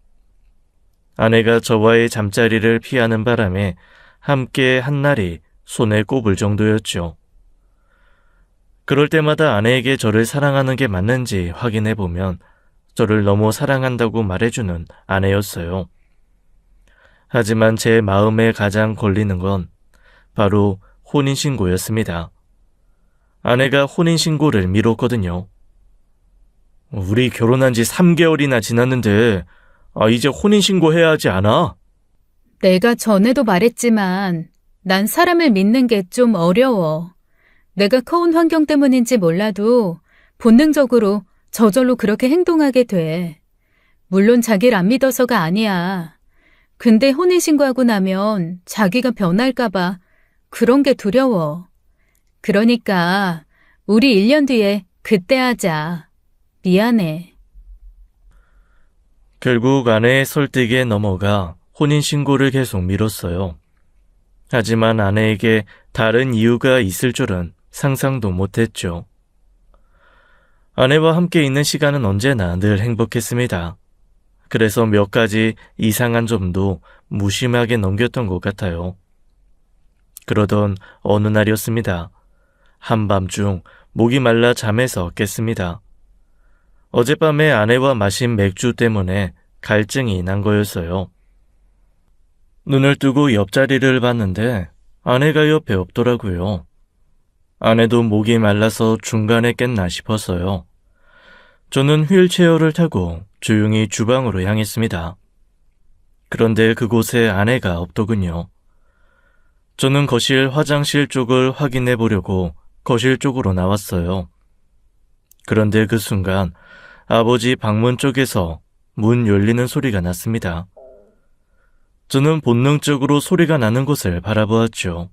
아내가 저와의 잠자리를 피하는 바람에 함께 한 날이 손에 꼽을 정도였죠. 그럴 때마다 아내에게 저를 사랑하는 게 맞는지 확인해보면 저를 너무 사랑한다고 말해주는 아내였어요. 하지만 제 마음에 가장 걸리는 건 바로 혼인신고였습니다. 아내가 혼인신고를 미뤘거든요. 우리 결혼한 지 3개월이나 지났는데 이제 혼인신고 해야 하지 않아? 내가 전에도 말했지만 난 사람을 믿는 게 좀 어려워. 내가 커온 환경 때문인지 몰라도 본능적으로 저절로 그렇게 행동하게 돼. 물론 자기를 안 믿어서가 아니야. 근데 혼인신고하고 나면 자기가 변할까봐 그런 게 두려워. 그러니까 우리 1년 뒤에 그때 하자. 미안해. 결국 아내의 설득에 넘어가 혼인신고를 계속 미뤘어요. 하지만 아내에게 다른 이유가 있을 줄은 상상도 못했죠. 아내와 함께 있는 시간은 언제나 늘 행복했습니다. 그래서 몇 가지 이상한 점도 무심하게 넘겼던 것 같아요. 그러던 어느 날이었습니다. 한밤중 목이 말라 잠에서 깼습니다. 어젯밤에 아내와 마신 맥주 때문에 갈증이 난 거였어요. 눈을 뜨고 옆자리를 봤는데 아내가 옆에 없더라고요. 아내도 목이 말라서 중간에 깼나 싶었어요. 저는 휠체어를 타고 조용히 주방으로 향했습니다. 그런데 그곳에 아내가 없더군요. 저는 거실, 화장실 쪽을 확인해 보려고 거실 쪽으로 나왔어요. 그런데 그 순간 아버지 방문 쪽에서 문 열리는 소리가 났습니다. 저는 본능적으로 소리가 나는 곳을 바라보았죠.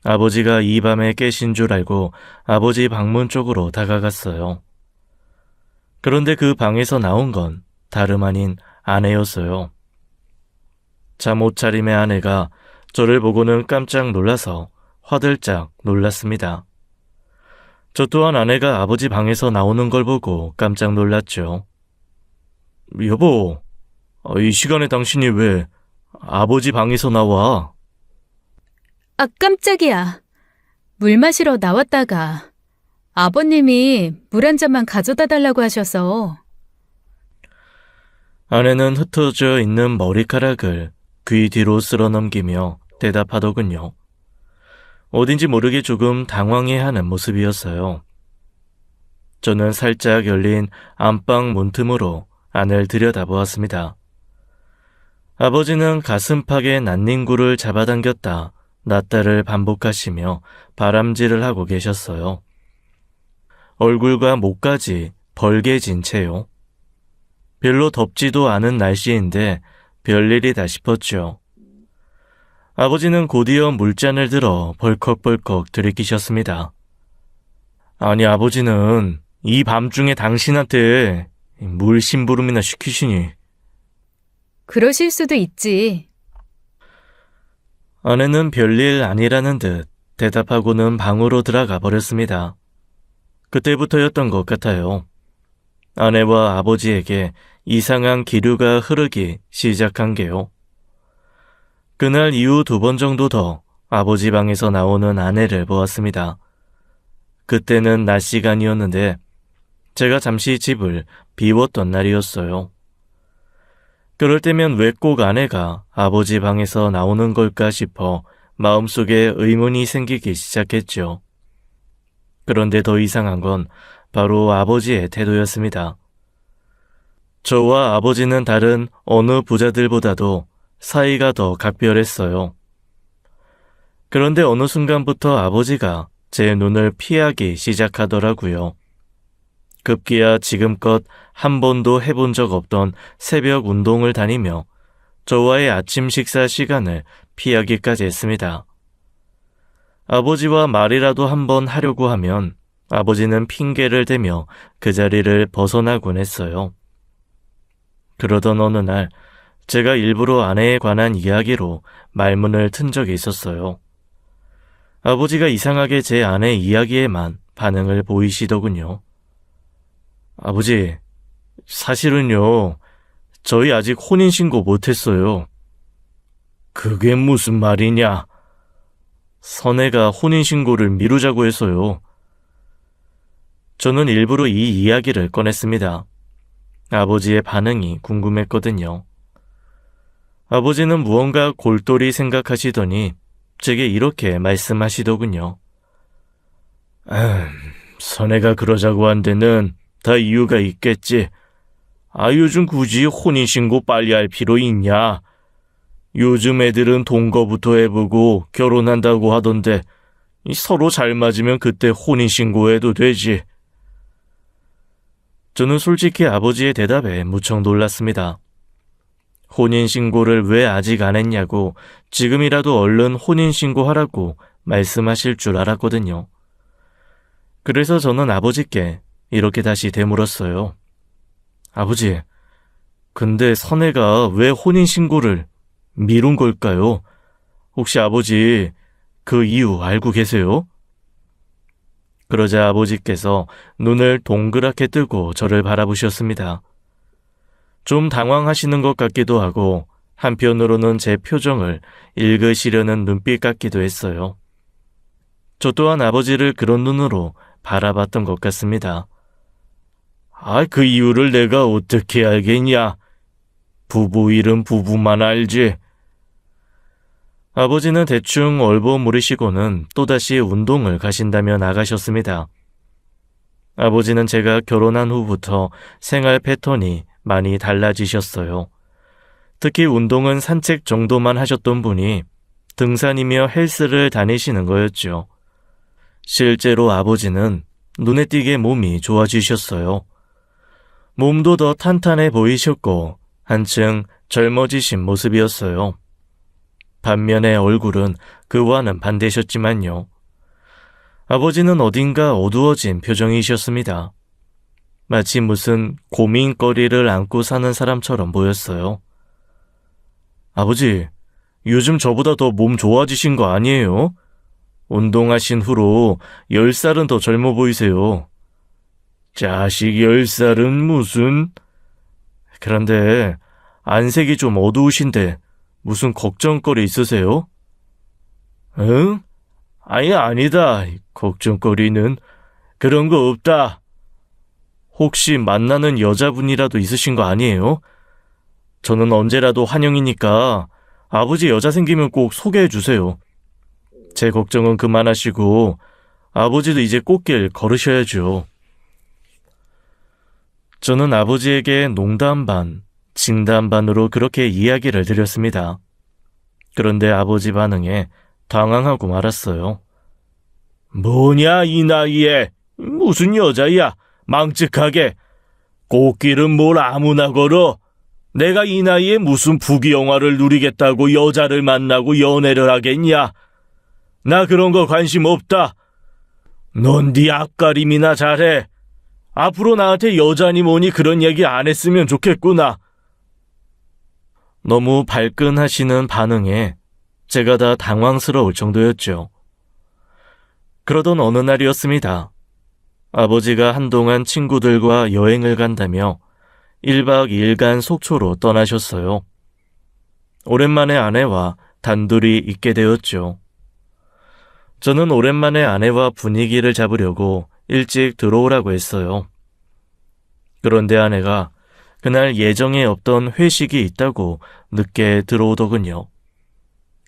아버지가 이 밤에 깨신 줄 알고 아버지 방문 쪽으로 다가갔어요. 그런데 그 방에서 나온 건 다름 아닌 아내였어요. 잠옷차림의 아내가 저를 보고는 깜짝 놀라서 화들짝 놀랐습니다. 저 또한 아내가 아버지 방에서 나오는 걸 보고 깜짝 놀랐죠. 여보, 이 시간에 당신이 왜 아버지 방에서 나와? 아, 깜짝이야. 물 마시러 나왔다가 아버님이 물 한 잔만 가져다 달라고 하셔서. 아내는 흩어져 있는 머리카락을 귀 뒤로 쓸어 넘기며 대답하더군요. 어딘지 모르게 조금 당황해하는 모습이었어요. 저는 살짝 열린 안방 문틈으로 안을 들여다보았습니다. 아버지는 가슴팍에 난닝구를 잡아당겼다 놨다를 반복하시며 바람질을 하고 계셨어요. 얼굴과 목까지 벌게진 채요. 별로 덥지도 않은 날씨인데 별일이다 싶었죠. 아버지는 곧이어 물잔을 들어 벌컥벌컥 들이키셨습니다. 아니, 아버지는 이 밤중에 당신한테 물 심부름이나 시키시니. 그러실 수도 있지. 아내는 별일 아니라는 듯 대답하고는 방으로 들어가 버렸습니다. 그때부터였던 것 같아요. 아내와 아버지에게 이상한 기류가 흐르기 시작한 게요. 그날 이후 2번 정도 더 아버지 방에서 나오는 아내를 보았습니다. 그때는 낮 시간이었는데 제가 잠시 집을 비웠던 날이었어요. 그럴 때면 왜 꼭 아내가 아버지 방에서 나오는 걸까 싶어 마음속에 의문이 생기기 시작했죠. 그런데 더 이상한 건 바로 아버지의 태도였습니다. 저와 아버지는 다른 어느 부자들보다도 사이가 더 각별했어요. 그런데 어느 순간부터 아버지가 제 눈을 피하기 시작하더라고요. 급기야 지금껏 한 번도 해본 적 없던 새벽 운동을 다니며 저와의 아침 식사 시간을 피하기까지 했습니다. 아버지와 말이라도 한번 하려고 하면 아버지는 핑계를 대며 그 자리를 벗어나곤 했어요. 그러던 어느 날 제가 일부러 아내에 관한 이야기로 말문을 튼 적이 있었어요. 아버지가 이상하게 제 아내 이야기에만 반응을 보이시더군요. 아버지, 사실은요, 저희 아직 혼인신고 못했어요. 그게 무슨 말이냐? 선혜가 혼인신고를 미루자고 해서요. 저는 일부러 이 이야기를 꺼냈습니다. 아버지의 반응이 궁금했거든요. 아버지는 무언가 골똘히 생각하시더니 제게 이렇게 말씀하시더군요. 선혜가 그러자고 한 데는 다 이유가 있겠지. 요즘 굳이 혼인신고 빨리 할 필요 있냐? 요즘 애들은 동거부터 해보고 결혼한다고 하던데 서로 잘 맞으면 그때 혼인신고해도 되지. 저는 솔직히 아버지의 대답에 무척 놀랐습니다. 혼인신고를 왜 아직 안 했냐고 지금이라도 얼른 혼인신고하라고 말씀하실 줄 알았거든요. 그래서 저는 아버지께 이렇게 다시 되물었어요. 아버지, 근데 선혜가 왜 혼인신고를 미룬 걸까요? 혹시 아버지 그 이유 알고 계세요? 그러자 아버지께서 눈을 동그랗게 뜨고 저를 바라보셨습니다. 좀 당황하시는 것 같기도 하고 한편으로는 제 표정을 읽으시려는 눈빛 같기도 했어요. 저 또한 아버지를 그런 눈으로 바라봤던 것 같습니다. 그 이유를 내가 어떻게 알겠냐? 부부 일은 부부만 알지. 아버지는 대충 얼버무리시고는 또다시 운동을 가신다며 나가셨습니다. 아버지는 제가 결혼한 후부터 생활 패턴이 많이 달라지셨어요. 특히 운동은 산책 정도만 하셨던 분이 등산이며 헬스를 다니시는 거였죠. 실제로 아버지는 눈에 띄게 몸이 좋아지셨어요. 몸도 더 탄탄해 보이셨고 한층 젊어지신 모습이었어요. 반면에 얼굴은 그와는 반대셨지만요. 아버지는 어딘가 어두워진 표정이셨습니다. 마치 무슨 고민거리를 안고 사는 사람처럼 보였어요. 아버지, 요즘 저보다 더 몸 좋아지신 거 아니에요? 운동하신 후로 10살은 더 젊어 보이세요. 자식 10살은 무슨... 그런데 안색이 좀 어두우신데 무슨 걱정거리 있으세요? 응? 아니다. 걱정거리는 그런 거 없다. 혹시 만나는 여자분이라도 있으신 거 아니에요? 저는 언제라도 환영이니까 아버지 여자 생기면 꼭 소개해 주세요. 제 걱정은 그만하시고 아버지도 이제 꽃길 걸으셔야죠. 저는 아버지에게 농담 반, 진담 반으로 그렇게 이야기를 드렸습니다. 그런데 아버지 반응에 당황하고 말았어요. 뭐냐 이 나이에 무슨 여자야 망측하게 꽃길은 뭘 아무나 걸어. 내가 이 나이에 무슨 부귀영화를 누리겠다고 여자를 만나고 연애를 하겠냐. 나 그런 거 관심 없다. 넌 네 앞가림이나 잘해. 앞으로 나한테 여자니 뭐니 그런 얘기 안 했으면 좋겠구나. 너무 발끈하시는 반응에 제가 다 당황스러울 정도였죠. 그러던 어느 날이었습니다. 아버지가 한동안 친구들과 여행을 간다며 1박 2일간 속초로 떠나셨어요. 오랜만에 아내와 단둘이 있게 되었죠. 저는 오랜만에 아내와 분위기를 잡으려고 일찍 들어오라고 했어요. 그런데 아내가 그날 예정에 없던 회식이 있다고 늦게 들어오더군요.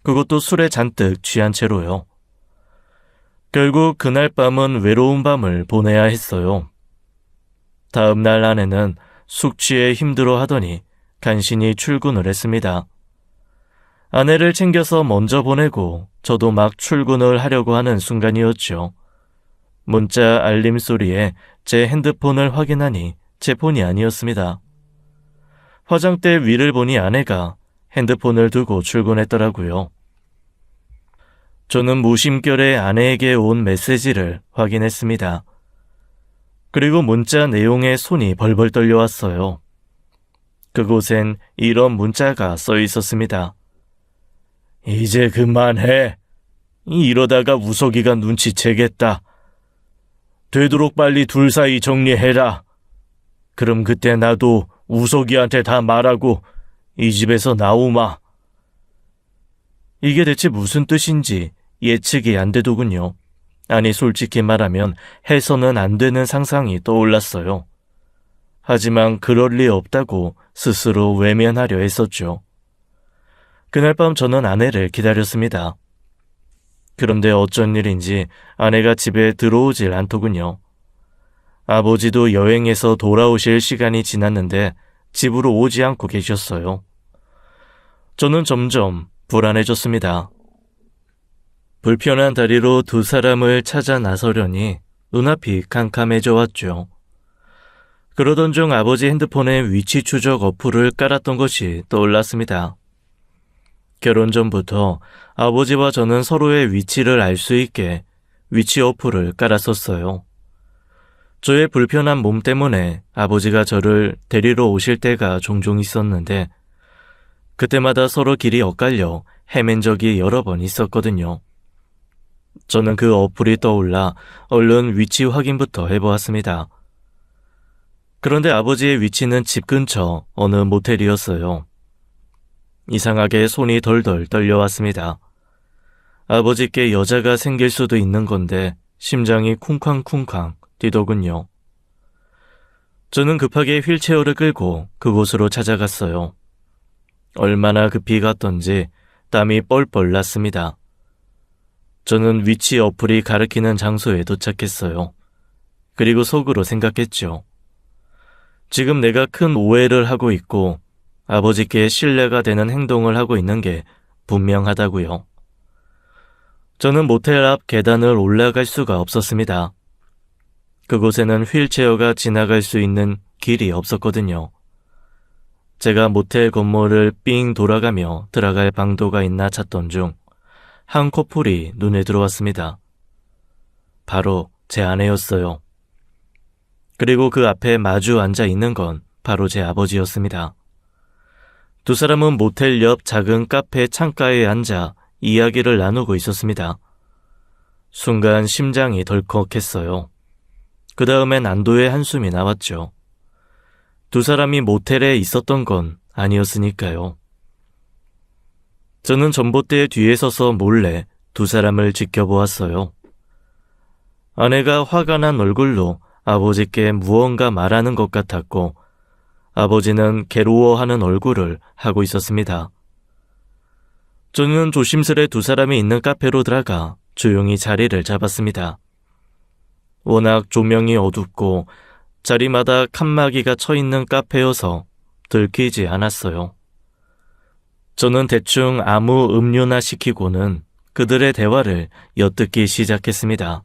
그것도 술에 잔뜩 취한 채로요. 결국 그날 밤은 외로운 밤을 보내야 했어요. 다음 날 아내는 숙취에 힘들어 하더니 간신히 출근을 했습니다. 아내를 챙겨서 먼저 보내고 저도 막 출근을 하려고 하는 순간이었죠. 문자 알림 소리에 제 핸드폰을 확인하니 제 폰이 아니었습니다. 화장대 위를 보니 아내가 핸드폰을 두고 출근했더라고요. 저는 무심결에 아내에게 온 메시지를 확인했습니다. 그리고 문자 내용에 손이 벌벌 떨려왔어요. 그곳엔 이런 문자가 써 있었습니다. 이제 그만해. 이러다가 우석이가 눈치채겠다. 되도록 빨리 둘 사이 정리해라. 그럼 그때 나도 우석이한테 다 말하고 이 집에서 나오마. 이게 대체 무슨 뜻인지 예측이 안 되더군요. 아니 솔직히 말하면 해서는 안 되는 상상이 떠올랐어요. 하지만 그럴 리 없다고 스스로 외면하려 했었죠. 그날 밤 저는 아내를 기다렸습니다. 그런데 어쩐 일인지 아내가 집에 들어오질 않더군요. 아버지도 여행에서 돌아오실 시간이 지났는데 집으로 오지 않고 계셨어요. 저는 점점 불안해졌습니다. 불편한 다리로 두 사람을 찾아 나서려니 눈앞이 캄캄해져 왔죠. 그러던 중 아버지 핸드폰에 위치 추적 어플을 깔았던 것이 떠올랐습니다. 결혼 전부터 아버지와 저는 서로의 위치를 알 수 있게 위치 어플을 깔았었어요. 저의 불편한 몸 때문에 아버지가 저를 데리러 오실 때가 종종 있었는데 그때마다 서로 길이 엇갈려 헤맨 적이 여러 번 있었거든요. 저는 그 어플이 떠올라 얼른 위치 확인부터 해보았습니다. 그런데 아버지의 위치는 집 근처 어느 모텔이었어요. 이상하게 손이 덜덜 떨려왔습니다. 아버지께 여자가 생길 수도 있는 건데 심장이 쿵쾅쿵쾅 뛰더군요. 저는 급하게 휠체어를 끌고 그곳으로 찾아갔어요. 얼마나 급히 갔던지 땀이 뻘뻘 났습니다. 저는 위치 어플이 가리키는 장소에 도착했어요. 그리고 속으로 생각했죠. 지금 내가 큰 오해를 하고 있고 아버지께 신뢰가 되는 행동을 하고 있는 게 분명하다고요. 저는 모텔 앞 계단을 올라갈 수가 없었습니다. 그곳에는 휠체어가 지나갈 수 있는 길이 없었거든요. 제가 모텔 건물을 삥 돌아가며 들어갈 방도가 있나 찾던 중 한 커플이 눈에 들어왔습니다. 바로 제 아내였어요. 그리고 그 앞에 마주 앉아 있는 건 바로 제 아버지였습니다. 두 사람은 모텔 옆 작은 카페 창가에 앉아 이야기를 나누고 있었습니다. 순간 심장이 덜컥했어요. 그 다음엔 안도의 한숨이 나왔죠. 두 사람이 모텔에 있었던 건 아니었으니까요. 저는 전봇대 뒤에 서서 몰래 두 사람을 지켜보았어요. 아내가 화가 난 얼굴로 아버지께 무언가 말하는 것 같았고 아버지는 괴로워하는 얼굴을 하고 있었습니다. 저는 조심스레 두 사람이 있는 카페로 들어가 조용히 자리를 잡았습니다. 워낙 조명이 어둡고 자리마다 칸막이가 쳐 있는 카페여서 들키지 않았어요. 저는 대충 아무 음료나 시키고는 그들의 대화를 엿듣기 시작했습니다.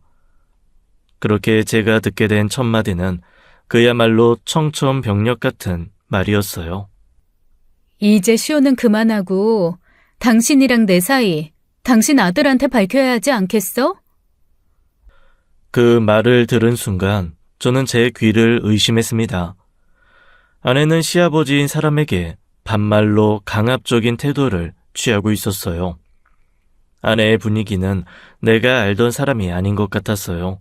그렇게 제가 듣게 된 첫 마디는 그야말로 청천벽력 같은 말이었어요. 이제 쇼는 그만하고 당신이랑 내 사이 당신 아들한테 밝혀야 하지 않겠어? 그 말을 들은 순간 저는 제 귀를 의심했습니다. 아내는 시아버지인 사람에게 반말로 강압적인 태도를 취하고 있었어요. 아내의 분위기는 내가 알던 사람이 아닌 것 같았어요.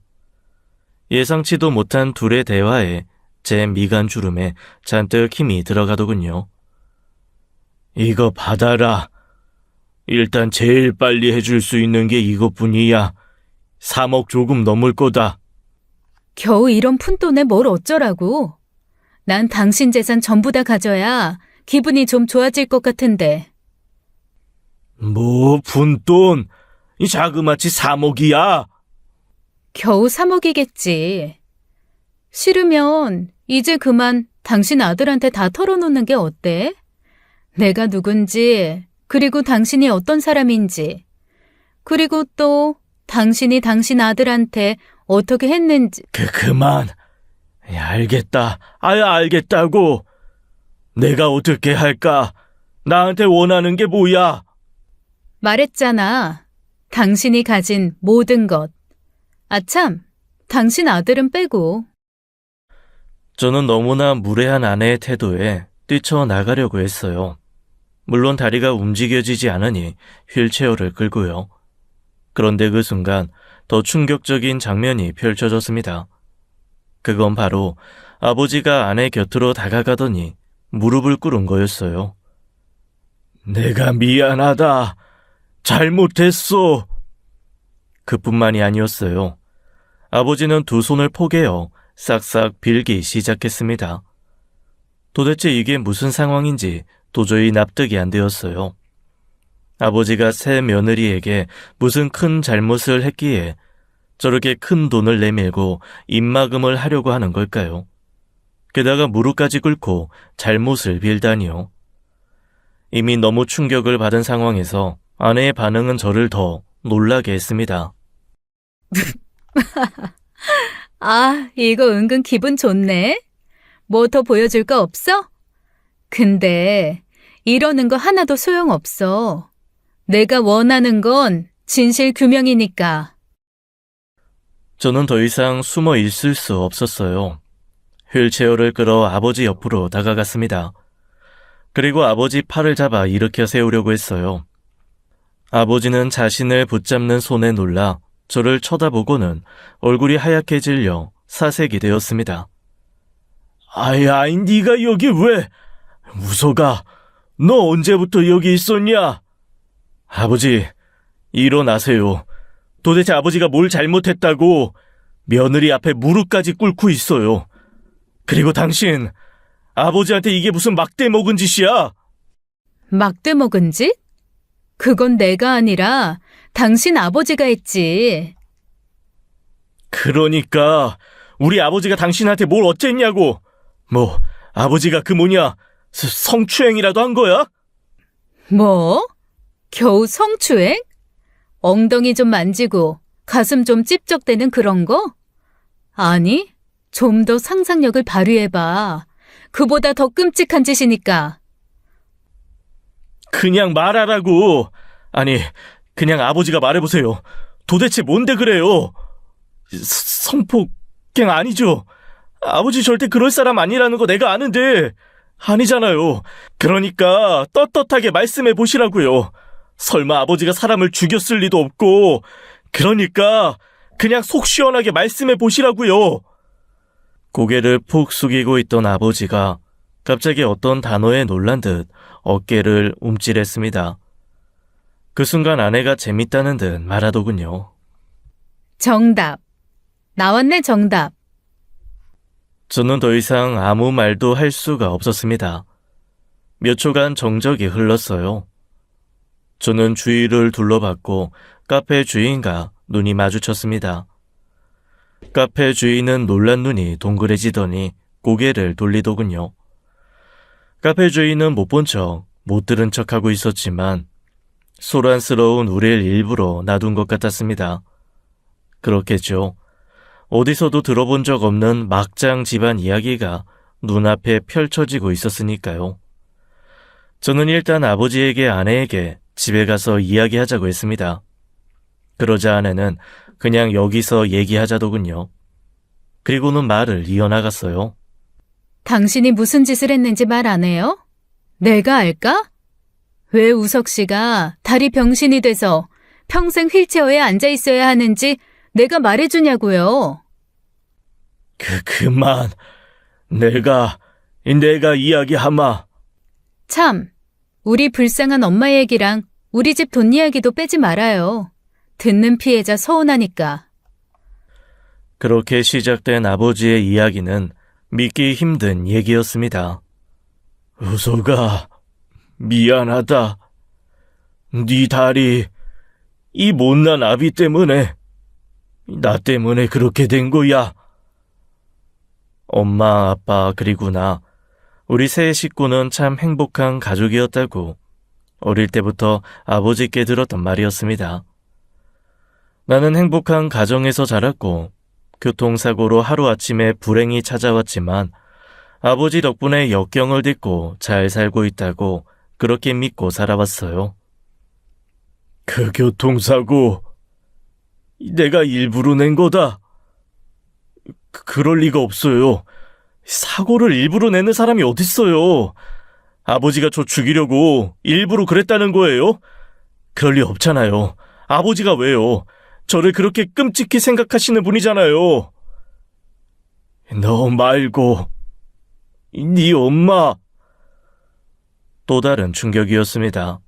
예상치도 못한 둘의 대화에 제 미간 주름에 잔뜩 힘이 들어가더군요. 이거 받아라. 일단 제일 빨리 해줄 수 있는 게 이것뿐이야. 3억 조금 넘을 거다. 겨우 이런 푼돈에 뭘 어쩌라고. 난 당신 재산 전부 다 가져야 기분이 좀 좋아질 것 같은데. 뭐 푼돈? 이 자그마치 3억이야. 겨우 3억이겠지. 싫으면 이제 그만 당신 아들한테 다 털어놓는 게 어때? 내가 누군지, 그리고 당신이 어떤 사람인지, 그리고 또 당신이 당신 아들한테 어떻게 했는지. 그만. 알겠다. 알겠다고. 내가 어떻게 할까? 나한테 원하는 게 뭐야? 말했잖아. 당신이 가진 모든 것. 아참, 당신 아들은 빼고. 저는 너무나 무례한 아내의 태도에 뛰쳐나가려고 했어요. 물론 다리가 움직여지지 않으니 휠체어를 끌고요. 그런데 그 순간 더 충격적인 장면이 펼쳐졌습니다. 그건 바로 아버지가 아내 곁으로 다가가더니 무릎을 꿇은 거였어요. 내가 미안하다. 잘못했어. 그뿐만이 아니었어요. 아버지는 두 손을 포개어 싹싹 빌기 시작했습니다. 도대체 이게 무슨 상황인지 도저히 납득이 안 되었어요. 아버지가 새 며느리에게 무슨 큰 잘못을 했기에 저렇게 큰 돈을 내밀고 입막음을 하려고 하는 걸까요? 게다가 무릎까지 꿇고 잘못을 빌다니요. 이미 너무 충격을 받은 상황에서 아내의 반응은 저를 더 놀라게 했습니다. 아, 이거 은근 기분 좋네. 뭐 더 보여줄 거 없어? 근데 이러는 거 하나도 소용없어. 내가 원하는 건 진실 규명이니까. 저는 더 이상 숨어 있을 수 없었어요. 휠체어를 끌어 아버지 옆으로 다가갔습니다. 그리고 아버지 팔을 잡아 일으켜 세우려고 했어요. 아버지는 자신을 붙잡는 손에 놀라 저를 쳐다보고는 얼굴이 하얗게 질려 사색이 되었습니다. 아이, 네가 여기 왜? 무서가, 너 언제부터 여기 있었냐? 아버지, 일어나세요. 도대체 아버지가 뭘 잘못했다고 며느리 앞에 무릎까지 꿇고 있어요. 그리고 당신, 아버지한테 이게 무슨 막대 먹은 짓이야? 막대 먹은 짓? 그건 내가 아니라 당신 아버지가 했지. 그러니까 우리 아버지가 당신한테 뭘 어쨌냐고. 뭐 아버지가 그 뭐냐 성추행이라도 한 거야? 뭐? 겨우 성추행? 엉덩이 좀 만지고 가슴 좀 찝쩍대는 그런 거? 아니, 좀 더 상상력을 발휘해봐. 그보다 더 끔찍한 짓이니까. 그냥 말하라고. 아니, 그냥 아버지가 말해보세요. 도대체 뭔데 그래요? 성폭행 아니죠? 아버지 절대 그럴 사람 아니라는 거 내가 아는데. 아니잖아요. 그러니까 떳떳하게 말씀해 보시라고요. 설마 아버지가 사람을 죽였을 리도 없고. 그러니까 그냥 속 시원하게 말씀해 보시라고요. 고개를 푹 숙이고 있던 아버지가 갑자기 어떤 단어에 놀란 듯 어깨를 움찔했습니다. 그 순간 아내가 재밌다는 듯 말하더군요. 정답. 나왔네, 정답. 저는 더 이상 아무 말도 할 수가 없었습니다. 몇 초간 정적이 흘렀어요. 저는 주위를 둘러봤고 카페 주인과 눈이 마주쳤습니다. 카페 주인은 놀란 눈이 동그래지더니 고개를 돌리더군요. 카페 주인은 못 본 척, 못 들은 척하고 있었지만 소란스러운 우리를 일부러 놔둔 것 같았습니다. 그렇겠죠. 어디서도 들어본 적 없는 막장 집안 이야기가 눈앞에 펼쳐지고 있었으니까요. 저는 일단 아버지에게 아내에게 집에 가서 이야기하자고 했습니다. 그러자 아내는 그냥 여기서 얘기하자더군요. 그리고는 말을 이어나갔어요. 당신이 무슨 짓을 했는지 말 안 해요? 내가 알까? 왜 우석 씨가 다리 병신이 돼서 평생 휠체어에 앉아 있어야 하는지 내가 말해주냐고요. 그만. 내가 이야기하마. 참, 우리 불쌍한 엄마 얘기랑 우리 집 돈 이야기도 빼지 말아요. 듣는 피해자 서운하니까. 그렇게 시작된 아버지의 이야기는 믿기 힘든 얘기였습니다. 우석아, 미안하다. 네 다리, 이 못난 아비 때문에, 나 때문에 그렇게 된 거야. 엄마, 아빠, 그리고 나, 우리 세 식구는 참 행복한 가족이었다고 어릴 때부터 아버지께 들었던 말이었습니다. 나는 행복한 가정에서 자랐고 교통사고로 하루아침에 불행이 찾아왔지만 아버지 덕분에 역경을 딛고 잘 살고 있다고 그렇게 믿고 살아왔어요. 그 교통사고 내가 일부러 낸 거다. 그럴 리가 없어요. 사고를 일부러 내는 사람이 어딨어요. 아버지가 저 죽이려고 일부러 그랬다는 거예요? 그럴 리 없잖아요. 아버지가 왜요? 저를 그렇게 끔찍히 생각하시는 분이잖아요. 너 말고 네 엄마. 또 다른 충격이었습니다.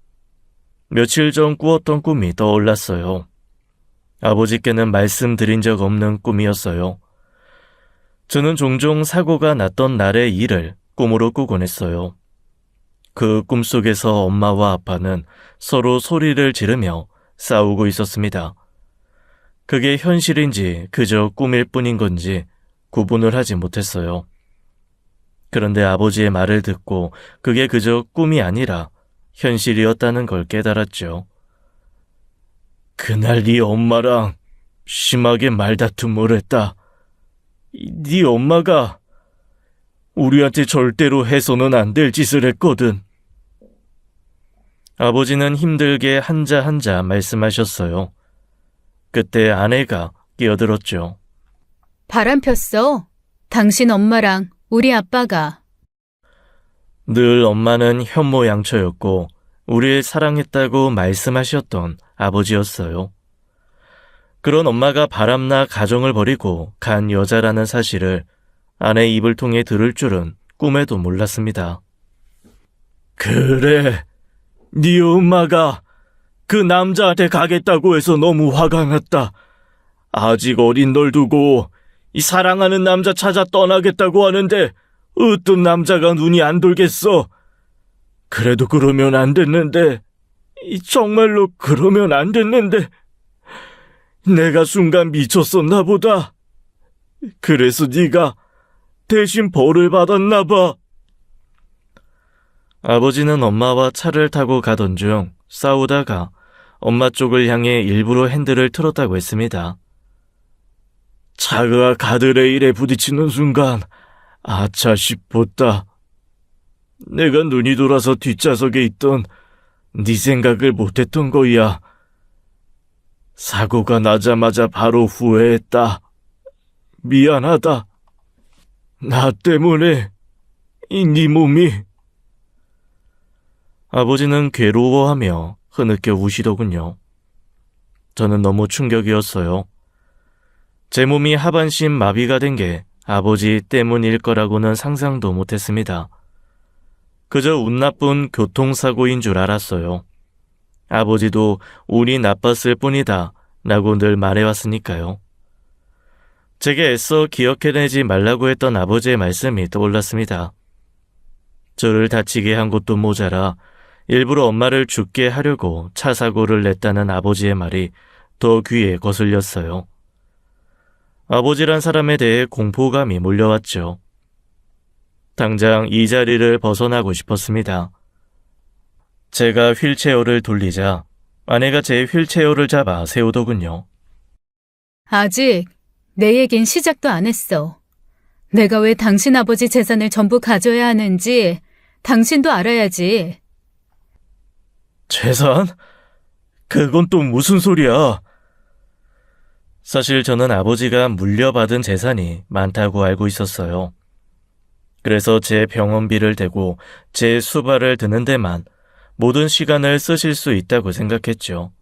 며칠 전 꾸었던 꿈이 떠올랐어요. 아버지께는 말씀드린 적 없는 꿈이었어요. 저는 종종 사고가 났던 날의 일을 꿈으로 꾸곤 했어요. 그 꿈속에서 엄마와 아빠는 서로 소리를 지르며 싸우고 있었습니다. 그게 현실인지 그저 꿈일 뿐인 건지 구분을 하지 못했어요. 그런데 아버지의 말을 듣고 그게 그저 꿈이 아니라 현실이었다는 걸 깨달았죠. 그날 네 엄마랑 심하게 말다툼을 했다. 네 엄마가 우리한테 절대로 해서는 안 될 짓을 했거든. 아버지는 힘들게 한자 한자 말씀하셨어요. 그때 아내가 끼어들었죠. 바람 폈어. 당신 엄마랑 우리 아빠가. 늘 엄마는 현모양처였고 우리를 사랑했다고 말씀하셨던 아버지였어요. 그런 엄마가 바람나 가정을 버리고 간 여자라는 사실을 아내 입을 통해 들을 줄은 꿈에도 몰랐습니다. 그래, 네 엄마가 그 남자한테 가겠다고 해서 너무 화가 났다. 아직 어린 널 두고 이 사랑하는 남자 찾아 떠나겠다고 하는데 으뜸 남자가 눈이 안 돌겠어. 그래도 그러면 안 됐는데, 정말로 그러면 안 됐는데, 내가 순간 미쳤었나 보다. 그래서 네가 대신 벌을 받았나 봐. 아버지는 엄마와 차를 타고 가던 중 싸우다가 엄마 쪽을 향해 일부러 핸들을 틀었다고 했습니다. 차가 가드레일에 부딪히는 순간 아차 싶었다. 내가 눈이 돌아서 뒷좌석에 있던 네 생각을 못했던 거야. 사고가 나자마자 바로 후회했다. 미안하다. 나 때문에 네 몸이. 아버지는 괴로워하며 흐느껴 우시더군요. 저는 너무 충격이었어요. 제 몸이 하반신 마비가 된 게 아버지 때문일 거라고는 상상도 못했습니다. 그저 운 나쁜 교통사고인 줄 알았어요. 아버지도 운이 나빴을 뿐이다 라고 늘 말해왔으니까요. 제게 애써 기억해내지 말라고 했던 아버지의 말씀이 떠올랐습니다. 저를 다치게 한 것도 모자라 일부러 엄마를 죽게 하려고 차 사고를 냈다는 아버지의 말이 더 귀에 거슬렸어요. 아버지란 사람에 대해 공포감이 몰려왔죠. 당장 이 자리를 벗어나고 싶었습니다. 제가 휠체어를 돌리자 아내가 제 휠체어를 잡아 세우더군요. 아직 내 얘긴 시작도 안 했어. 내가 왜 당신 아버지 재산을 전부 가져야 하는지 당신도 알아야지. 재산? 그건 또 무슨 소리야? 사실 저는 아버지가 물려받은 재산이 많다고 알고 있었어요. 그래서 제 병원비를 대고 제 수발을 드는 데만 모든 시간을 쓰실 수 있다고 생각했죠.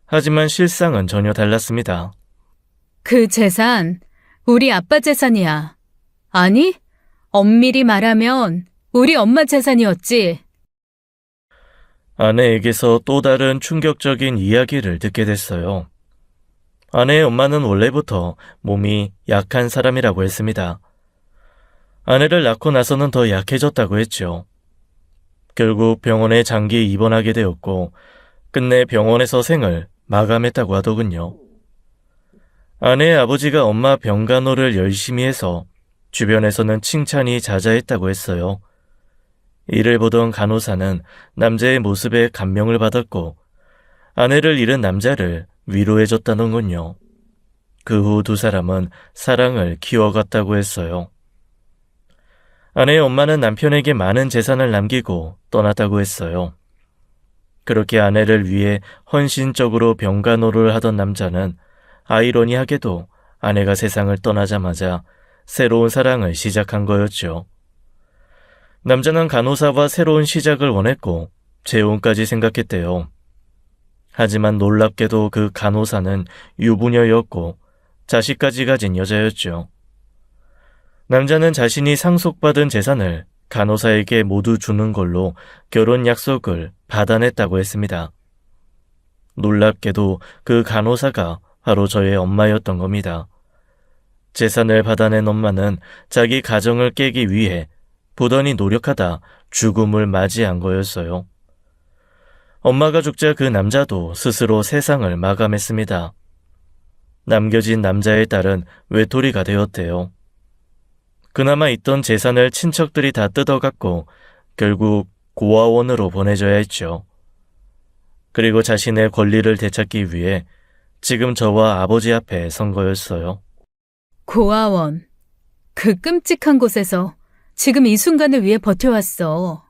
하지만 실상은 전혀 달랐습니다. 그 재산 우리 아빠 재산이야. 아니, 엄밀히 말하면 우리 엄마 재산이었지. 아내에게서 또 다른 충격적인 이야기를 듣게 됐어요. 아내의 엄마는 원래부터 몸이 약한 사람이라고 했습니다. 아내를 낳고 나서는 더 약해졌다고 했죠. 결국 병원에 장기 입원하게 되었고 끝내 병원에서 생을 마감했다고 하더군요. 아내의 아버지가 엄마 병간호를 열심히 해서 주변에서는 칭찬이 자자했다고 했어요. 이를 보던 간호사는 남자의 모습에 감명을 받았고 아내를 잃은 남자를 위로해줬다는군요. 그 후 두 사람은 사랑을 키워갔다고 했어요. 아내의 엄마는 남편에게 많은 재산을 남기고 떠났다고 했어요. 그렇게 아내를 위해 헌신적으로 병간호를 하던 남자는 아이러니하게도 아내가 세상을 떠나자마자 새로운 사랑을 시작한 거였죠. 남자는 간호사와 새로운 시작을 원했고 재혼까지 생각했대요. 하지만 놀랍게도 그 간호사는 유부녀였고 자식까지 가진 여자였죠. 남자는 자신이 상속받은 재산을 간호사에게 모두 주는 걸로 결혼 약속을 받아냈다고 했습니다. 놀랍게도 그 간호사가 바로 저의 엄마였던 겁니다. 재산을 받아낸 엄마는 자기 가정을 깨기 위해 부단히 노력하다 죽음을 맞이한 거였어요. 엄마가 죽자 그 남자도 스스로 세상을 마감했습니다. 남겨진 남자의 딸은 외톨이가 되었대요. 그나마 있던 재산을 친척들이 다 뜯어갔고 결국 고아원으로 보내줘야 했죠. 그리고 자신의 권리를 되찾기 위해 지금 저와 아버지 앞에 선 거였어요. 고아원. 그 끔찍한 곳에서 지금 이 순간을 위해 버텨왔어.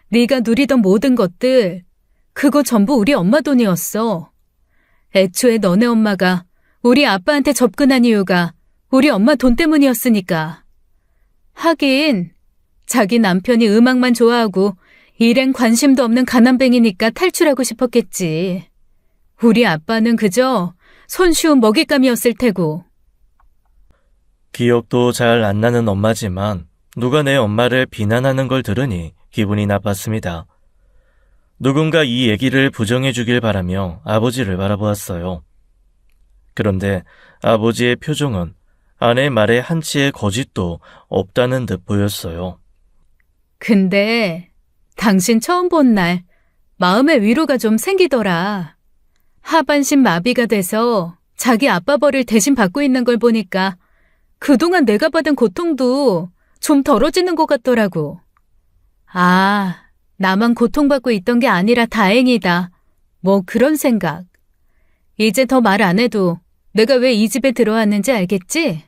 네가 누리던 모든 것들, 그거 전부 우리 엄마 돈이었어. 애초에 너네 엄마가 우리 아빠한테 접근한 이유가 우리 엄마 돈 때문이었으니까. 하긴 자기 남편이 음악만 좋아하고 일엔 관심도 없는 가난뱅이니까 탈출하고 싶었겠지. 우리 아빠는 그저 손쉬운 먹잇감이었을 테고. 기억도 잘 안 나는 엄마지만 누가 내 엄마를 비난하는 걸 들으니 기분이 나빴습니다. 누군가 이 얘기를 부정해 주길 바라며 아버지를 바라보았어요. 그런데 아버지의 표정은 아내 말에 한치의 거짓도 없다는 듯 보였어요. 근데 당신 처음 본 날 마음의 위로가 좀 생기더라. 하반신 마비가 돼서 자기 아빠 벌을 대신 받고 있는 걸 보니까 그동안 내가 받은 고통도 좀 덜어지는 것 같더라고. 아, 나만 고통받고 있던 게 아니라 다행이다. 뭐 그런 생각. 이제 더 말 안 해도 내가 왜 이 집에 들어왔는지 알겠지?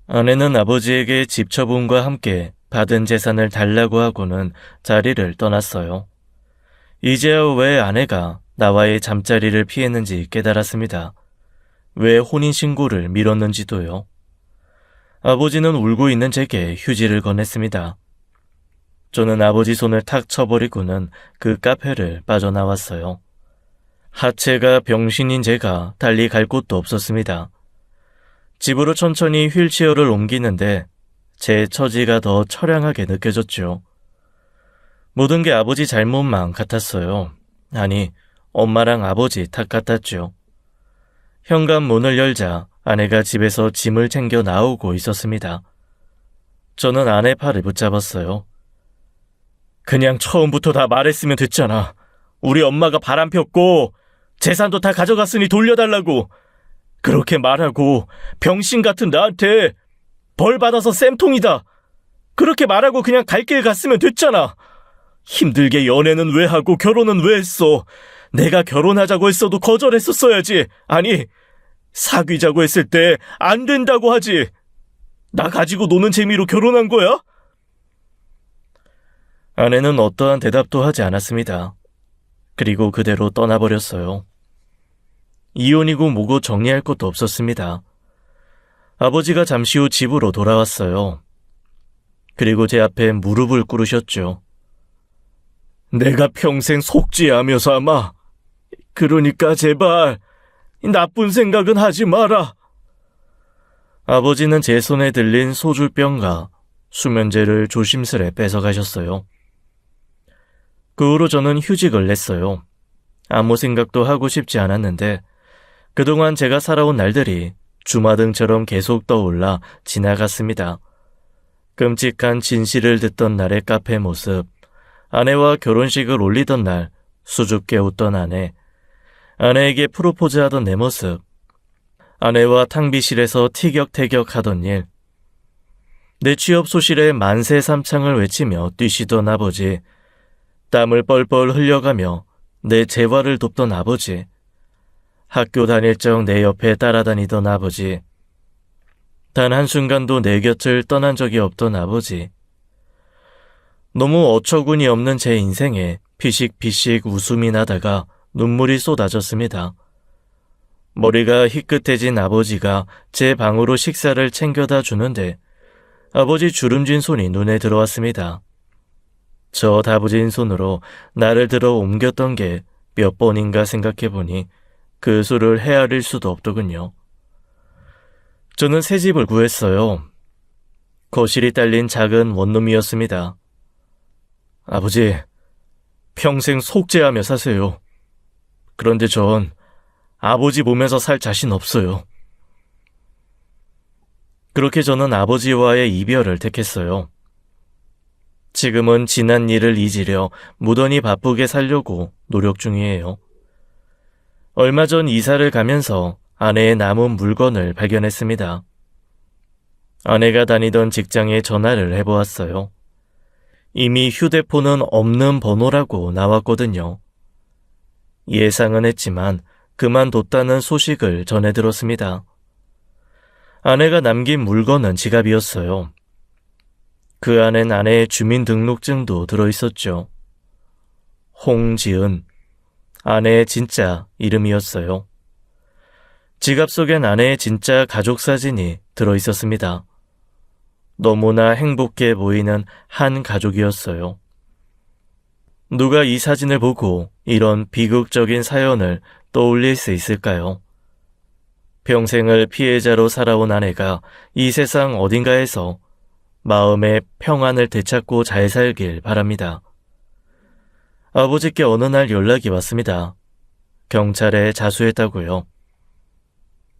아내는 아버지에게 집 처분과 함께 받은 재산을 달라고 하고는 자리를 떠났어요. 이제야 왜 아내가 나와의 잠자리를 피했는지 깨달았습니다. 왜 혼인신고를 미뤘는지도요. 아버지는 울고 있는 제게 휴지를 건넸습니다. 저는 아버지 손을 탁 쳐버리고는 그 카페를 빠져나왔어요. 하체가 병신인 제가 달리 갈 곳도 없었습니다. 집으로 천천히 휠체어를 옮기는데 제 처지가 더 처량하게 느껴졌죠. 모든 게 아버지 잘못만 같았어요. 아니, 엄마랑 아버지 탓 같았죠. 현관 문을 열자 아내가 집에서 짐을 챙겨 나오고 있었습니다. 저는 아내 팔을 붙잡았어요. 그냥 처음부터 다 말했으면 됐잖아. 우리 엄마가 바람 폈고 재산도 다 가져갔으니 돌려달라고. 그렇게 말하고 병신 같은 나한테 벌 받아서 쌤통이다. 그렇게 말하고 그냥 갈 길 갔으면 됐잖아. 힘들게 연애는 왜 하고 결혼은 왜 했어. 내가 결혼하자고 했어도 거절했었어야지. 아니, 사귀자고 했을 때 안 된다고 하지. 나 가지고 노는 재미로 결혼한 거야? 아내는 어떠한 대답도 하지 않았습니다. 그리고 그대로 떠나버렸어요. 이혼이고 뭐고 정리할 것도 없었습니다. 아버지가 잠시 후 집으로 돌아왔어요. 그리고 제 앞에 무릎을 꿇으셨죠. 내가 평생 속죄하며 삼아. 그러니까 제발 나쁜 생각은 하지 마라. 아버지는 제 손에 들린 소주병과 수면제를 조심스레 뺏어가셨어요. 그 후로 저는 휴직을 냈어요. 아무 생각도 하고 싶지 않았는데 그동안 제가 살아온 날들이 주마등처럼 계속 떠올라 지나갔습니다. 끔찍한 진실을 듣던 날의 카페 모습, 아내와 결혼식을 올리던 날 수줍게 웃던 아내, 아내에게 프로포즈하던 내 모습, 아내와 탕비실에서 티격태격하던 일, 내 취업 소실에 만세 삼창을 외치며 뛰시던 아버지, 땀을 뻘뻘 흘려가며 내 재활을 돕던 아버지, 학교 다닐 적 내 옆에 따라다니던 아버지, 단 한순간도 내 곁을 떠난 적이 없던 아버지. 너무 어처구니 없는 제 인생에 피식피식 웃음이 나다가 눈물이 쏟아졌습니다. 머리가 희끗해진 아버지가 제 방으로 식사를 챙겨다 주는데 아버지 주름진 손이 눈에 들어왔습니다. 저 다부진 손으로 나를 들어 옮겼던 게 몇 번인가 생각해보니 그 수를 헤아릴 수도 없더군요. 저는 새 집을 구했어요. 거실이 딸린 작은 원룸이었습니다. 아버지, 평생 속죄하며 사세요. 그런데 전 아버지 보면서 살 자신 없어요. 그렇게 저는 아버지와의 이별을 택했어요. 지금은 지난 일을 잊으려 무던히 바쁘게 살려고 노력 중이에요. 얼마 전 이사를 가면서 아내의 남은 물건을 발견했습니다. 아내가 다니던 직장에 전화를 해보았어요. 이미 휴대폰은 없는 번호라고 나왔거든요. 예상은 했지만 그만뒀다는 소식을 전해 들었습니다. 아내가 남긴 물건은 지갑이었어요. 그 안엔 아내의 주민등록증도 들어있었죠. 홍지은, 아내의 진짜 이름이었어요. 지갑 속엔 아내의 진짜 가족 사진이 들어있었습니다. 너무나 행복해 보이는 한 가족이었어요. 누가 이 사진을 보고 이런 비극적인 사연을 떠올릴 수 있을까요? 평생을 피해자로 살아온 아내가 이 세상 어딘가에서 마음의 평안을 되찾고 잘 살길 바랍니다. 아버지께 어느 날 연락이 왔습니다. 경찰에 자수했다고요.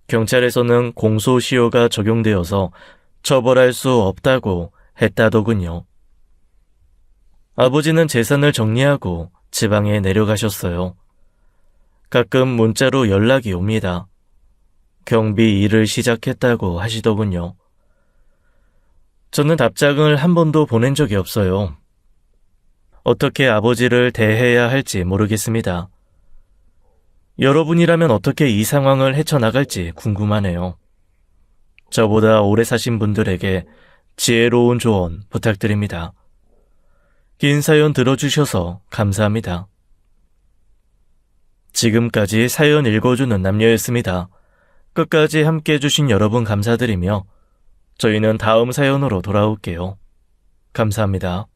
경찰에서는 공소시효가 적용되어서 처벌할 수 없다고 했다더군요. 아버지는 재산을 정리하고 지방에 내려가셨어요. 가끔 문자로 연락이 옵니다. 경비 일을 시작했다고 하시더군요. 저는 답장을 한 번도 보낸 적이 없어요. 어떻게 아버지를 대해야 할지 모르겠습니다. 여러분이라면 어떻게 이 상황을 헤쳐나갈지 궁금하네요. 저보다 오래 사신 분들에게 지혜로운 조언 부탁드립니다. 긴 사연 들어주셔서 감사합니다. 지금까지 사연 읽어주는 남녀였습니다. 끝까지 함께 해주신 여러분 감사드리며 저희는 다음 사연으로 돌아올게요. 감사합니다.